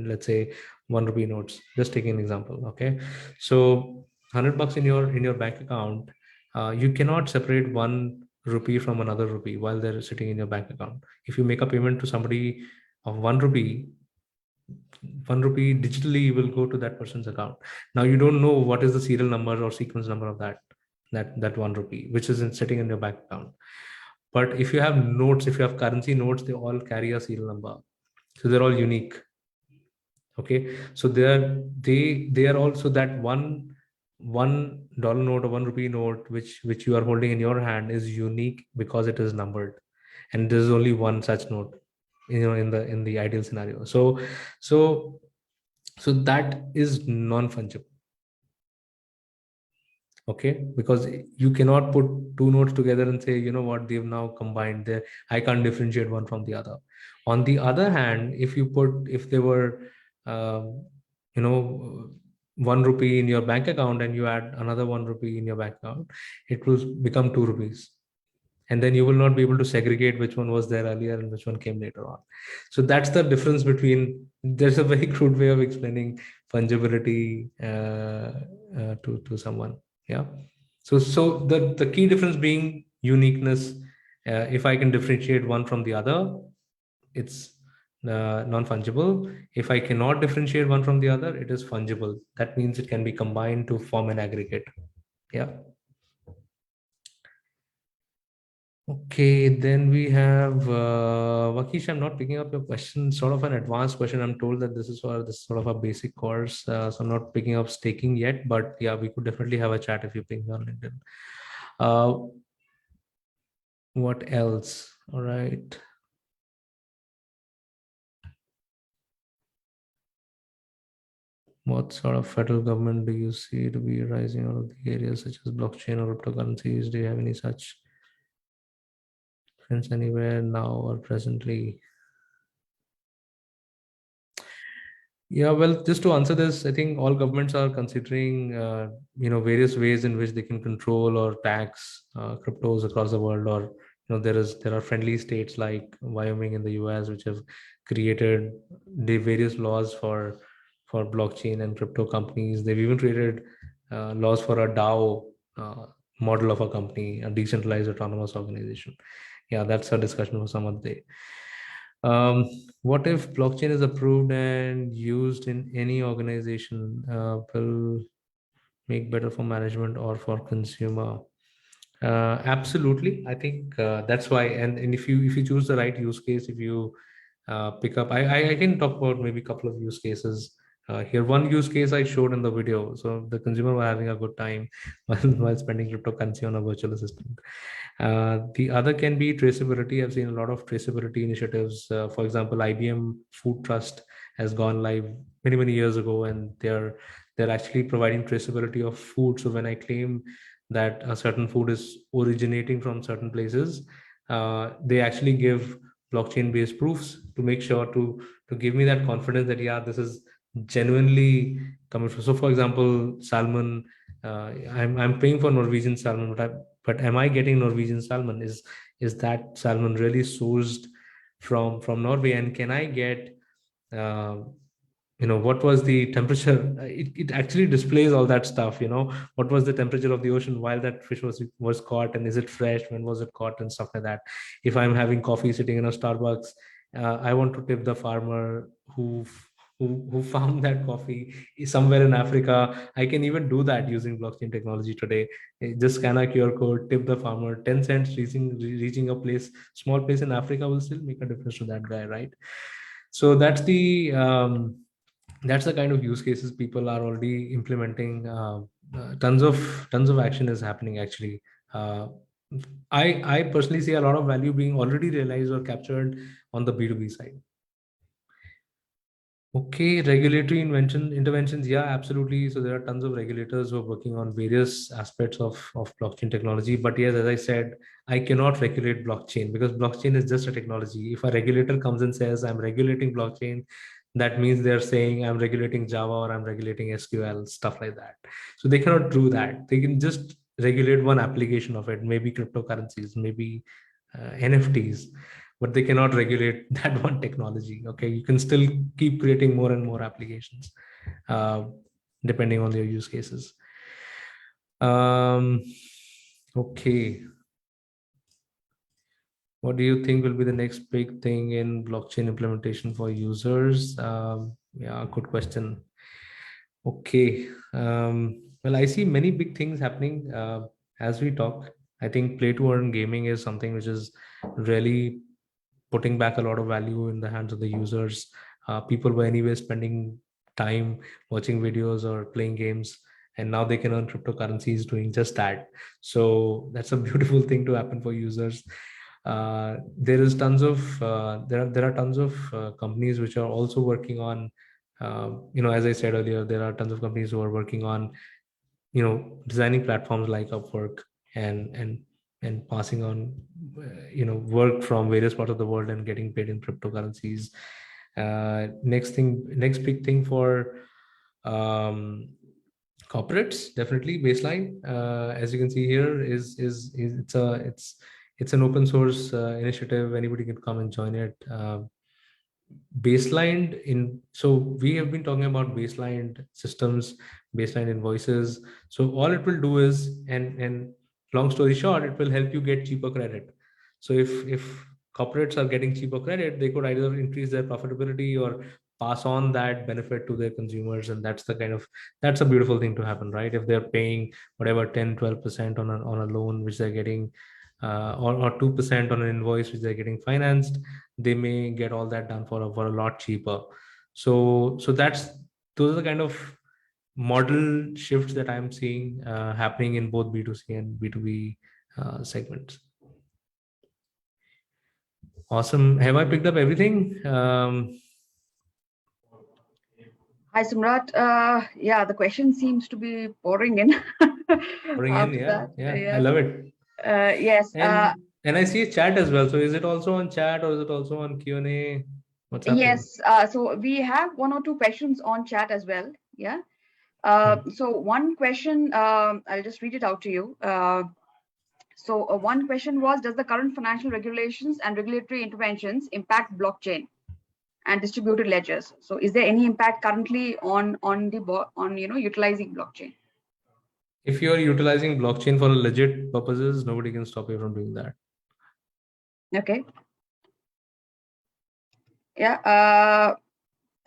let's say 1 rupee notes. Just taking an example. Okay. So $100 in your bank account, you cannot separate 1 rupee from another rupee while they're sitting in your bank account. If you make a payment to somebody of 1 rupee, 1 rupee digitally will go to that person's account. Now you don't know what is the serial number or sequence number of that 1 rupee, which is sitting in your bank account. But if you have notes, if you have currency notes, they all carry a serial number, so they're all unique. Okay, so they are also that $1 note or 1 rupee note which you are holding in your hand is unique because it is numbered, and there's only one such note, in the ideal scenario. So that is non-fungible. Okay, because you cannot put 2 notes together and say, you know what, they've now combined there, I can't differentiate one from the other. On the other hand, if they were um, 1 rupee in your bank account and you add another 1 rupee in your bank account, it will become 2 rupees, and then you will not be able to segregate which one was there earlier and which one came later on. So that's the difference between, there's a very crude way of explaining fungibility to someone. Yeah. So the key difference being uniqueness. If I can differentiate one from the other, it's non-fungible. If I cannot differentiate one from the other, it is fungible. That means it can be combined to form an aggregate. Yeah. Okay, then we have Vakish. I'm not picking up your question. Sort of an advanced question. I'm told that this is sort of a basic course, so I'm not picking up staking yet. But yeah, we could definitely have a chat if you ping me on LinkedIn. What else? All right. What sort of federal government do you see to be rising out of the areas such as blockchain or cryptocurrencies? Do you have any such trends anywhere now or presently? Yeah, well, just to answer this, I think all governments are considering, various ways in which they can control or tax cryptos across the world. Or, there are friendly states like Wyoming in the US which have created the various laws for blockchain and crypto companies. They've even created laws for a DAO model of a company, a decentralized autonomous organization. Yeah, that's a discussion for some other day. What if blockchain is approved and used in any organization? Will make better for management or for consumer? Absolutely. I think that's why. And if you choose the right use case, if you pick up, I can talk about maybe a couple of use cases. Here, one use case I showed in the video. So the consumer were having a good time while spending cryptocurrency on a virtual assistant. The other can be traceability. I've seen a lot of traceability initiatives. For example, IBM Food Trust has gone live many years ago, and they're actually providing traceability of food. So when I claim that a certain food is originating from certain places, they actually give blockchain-based proofs to make sure to give me that confidence that yeah, this is genuinely coming from. So, for example, salmon. I'm paying for Norwegian salmon, but am I getting Norwegian salmon? Is that salmon really sourced from Norway? And can I get uh, what was the temperature? It actually displays all that stuff. What was the temperature of the ocean while that fish was caught, and is it fresh? When was it caught, and stuff like that. If I'm having coffee sitting in a Starbucks, I want to tip the farmer who found that coffee somewhere in Africa. I can even do that using blockchain technology today. Just scan a QR code, tip the farmer. 10 cents reaching a small place in Africa will still make a difference to that guy, right? So that's the kind of use cases people are already implementing. Tons of action is happening actually. uh, I personally see a lot of value being already realized or captured on the B2B side. Okay, regulatory interventions. Yeah, absolutely. So there are tons of regulators who are working on various aspects of blockchain technology. But yes, as I said, I cannot regulate blockchain because blockchain is just a technology. If a regulator comes and says, I'm regulating blockchain, that means they're saying I'm regulating Java or I'm regulating SQL, stuff like that. So they cannot do that. They can just regulate one application of it, maybe cryptocurrencies, maybe NFTs, but they cannot regulate that one technology. Okay, you can still keep creating more and more applications uh, depending on your use cases. um, okay, what do you think will be the next big thing in blockchain implementation for users? Yeah, good question. Okay. Well, I see many big things happening as we talk. I think play to earn gaming is something which is really putting back a lot of value in the hands of the users. People were anyway spending time watching videos or playing games, and now they can earn cryptocurrencies doing just that. So that's a beautiful thing to happen for users. There are tons of companies which are also working on. As I said earlier, there are tons of companies who are working on designing platforms like Upwork and passing on work from various parts of the world and getting paid in cryptocurrencies. Next big thing for um, corporates, definitely baseline. As you can see here, is it's an open source initiative. Anybody can come and join it. Baselined in, so we have been talking about baselined systems, baseline invoices. So all it will do is, and long story short, it will help you get cheaper credit. So if corporates are getting cheaper credit, they could either increase their profitability or pass on that benefit to their consumers. And that's a beautiful thing to happen, right? If they're paying whatever 10-12% on a loan which they're getting, or 2% on an invoice which they're getting financed, they may get all that done for a lot cheaper. So those are the kind of model shifts that I'm seeing happening in both B2C and B2B segments. Awesome. Have I picked up everything? Hi, Samrat. Yeah, the question seems to be pouring in. Pouring in, yeah. I love it. Yes. And I see a chat as well. So is it also on chat or is it also on Q&A? What's happening? Yes, so we have one or two questions on chat as well. Yeah. So one question, I'll just read it out to you. So one question was, does the current financial regulations and regulatory interventions impact blockchain and distributed ledgers? So is there any impact currently on utilizing blockchain? If you're utilizing blockchain for legit purposes, nobody can stop you from doing that. Okay. Yeah.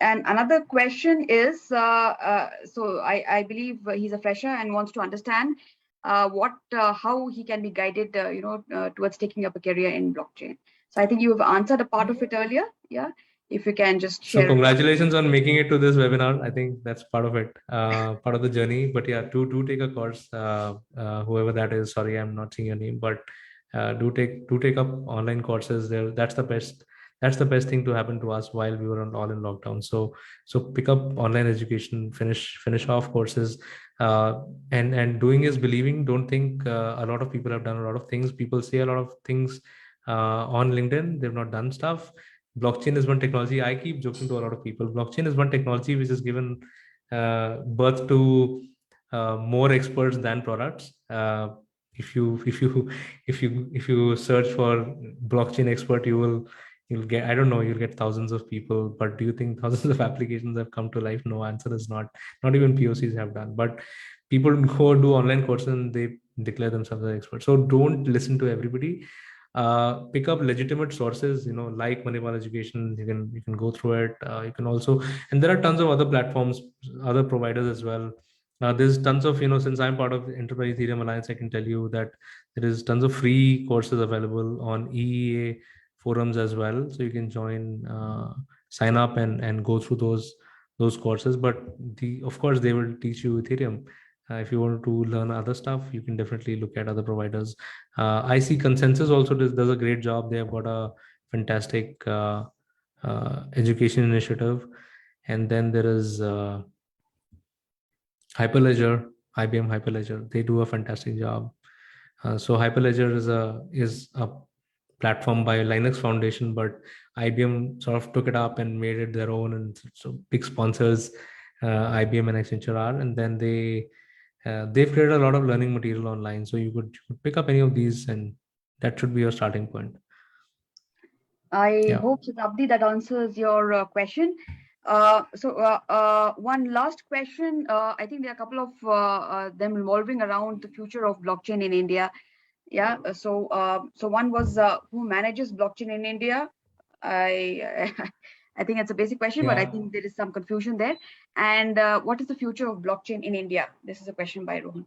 And another question is, so I believe he's a fresher and wants to understand how he can be guided, towards taking up a career in blockchain. So I think you have answered a part of it earlier. Yeah. If you can just share. So congratulations on making it to this webinar. I think that's part of it, part of the journey. But yeah, do take a course, whoever that is. Sorry, I'm not seeing your name, but do take up online courses. There, that's the best. That's the best thing to happen to us while we were all in lockdown. So pick up online education, finish off courses, and doing is believing. Don't think a lot of people have done a lot of things. People say a lot of things on LinkedIn. They've not done stuff. Blockchain is one technology. I keep joking to a lot of people. Blockchain is one technology which has given birth to more experts than products. If you search for blockchain expert, you'll get, I don't know, you'll get thousands of people. But do you think thousands of applications have come to life? No, answer is not. Not even POCs have done. But people go do online courses and they declare themselves as experts. So don't listen to everybody. Pick up legitimate sources, like Moneyball Education. You can go through it. You can also, and there are tons of other platforms, other providers as well. There's tons of, since I'm part of the Enterprise Ethereum Alliance, I can tell you that there is tons of free courses available on EEA forums as well. So you can join, sign up and go through those courses. But of course, they will teach you Ethereum. If you want to learn other stuff, you can definitely look at other providers. I see Consensus also does a great job. They have got a fantastic education initiative. And then there is Hyperledger, IBM Hyperledger. They do a fantastic job. So Hyperledger is a platform by Linux Foundation, but IBM sort of took it up and made it their own. And so big sponsors, IBM and Accenture are, and then they've created a lot of learning material online. So you could pick up any of these, and that should be your starting point. I hope, Shatabdi, that answers your question. One last question. I think there are a couple of them revolving around the future of blockchain in India. Yeah. So one was who manages blockchain in India? I think it's a basic question, but I think there is some confusion there. And what is the future of blockchain in India? This is a question by Rohan.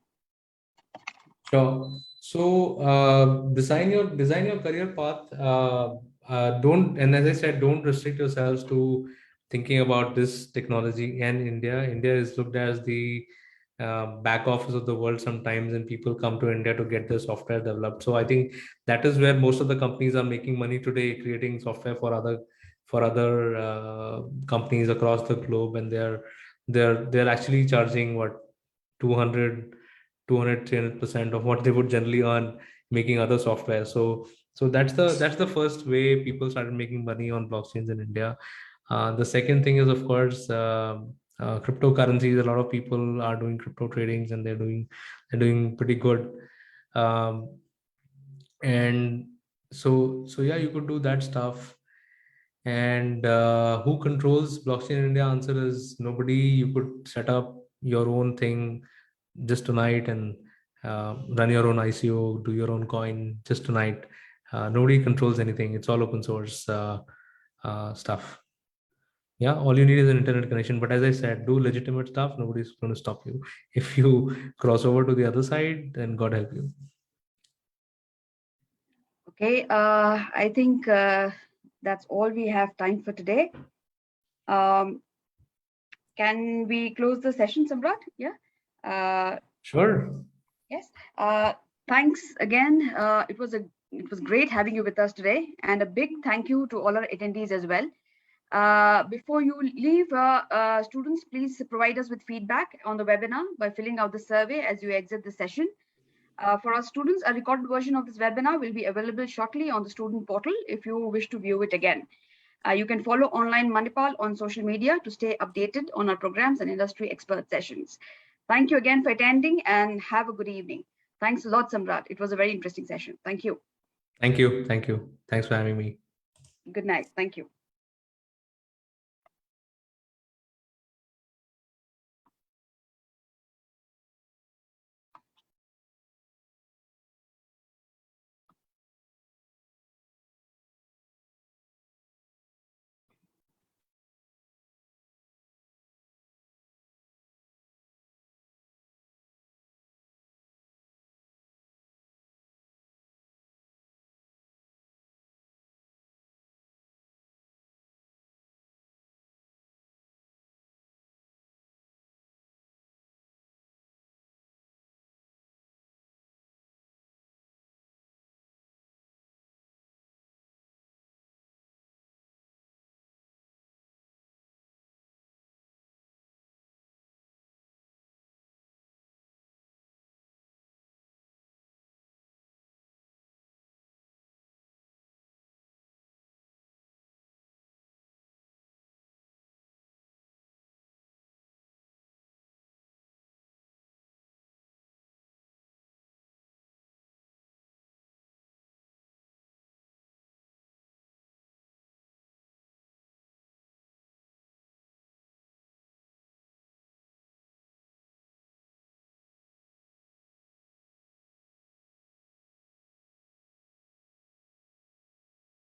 Sure. So design your career path. Don't, and as I said, don't restrict yourselves to thinking about this technology and India. India is looked as the back office of the world sometimes, and people come to India to get their software developed. So I think that is where most of the companies are making money today, creating software for other companies across the globe, and they're actually charging what 200 300% of what they would generally earn making other software. So that's the first way people started making money on blockchains in India. The second thing is, of course, cryptocurrencies. A lot of people are doing crypto tradings, and they're doing pretty good. And so yeah, you could do that stuff. And who controls blockchain in India? Answer is nobody. You could set up your own thing just tonight and run your own ICO, do your own coin just tonight. Nobody controls anything. It's all open source stuff. Yeah, all you need is an internet connection. But as I said, do legitimate stuff. Nobody's going to stop you. If you cross over to the other side, then God help you. Okay, I think that's all we have time for today. Can we close the session, Samrat? Yeah. Sure. Yes. Thanks again. It was great having you with us today, and a big thank you to all our attendees as well. Before you leave, students, please provide us with feedback on the webinar by filling out the survey as you exit the session. For our students, a recorded version of this webinar will be available shortly on the student portal if you wish to view it again. You can follow Online Manipal on social media to stay updated on our programs and industry expert sessions. Thank you again for attending and have a good evening. Thanks a lot, Samrat. It was a very interesting session. Thank you. Thank you. Thank you. Thanks for having me. Good night. Thank you.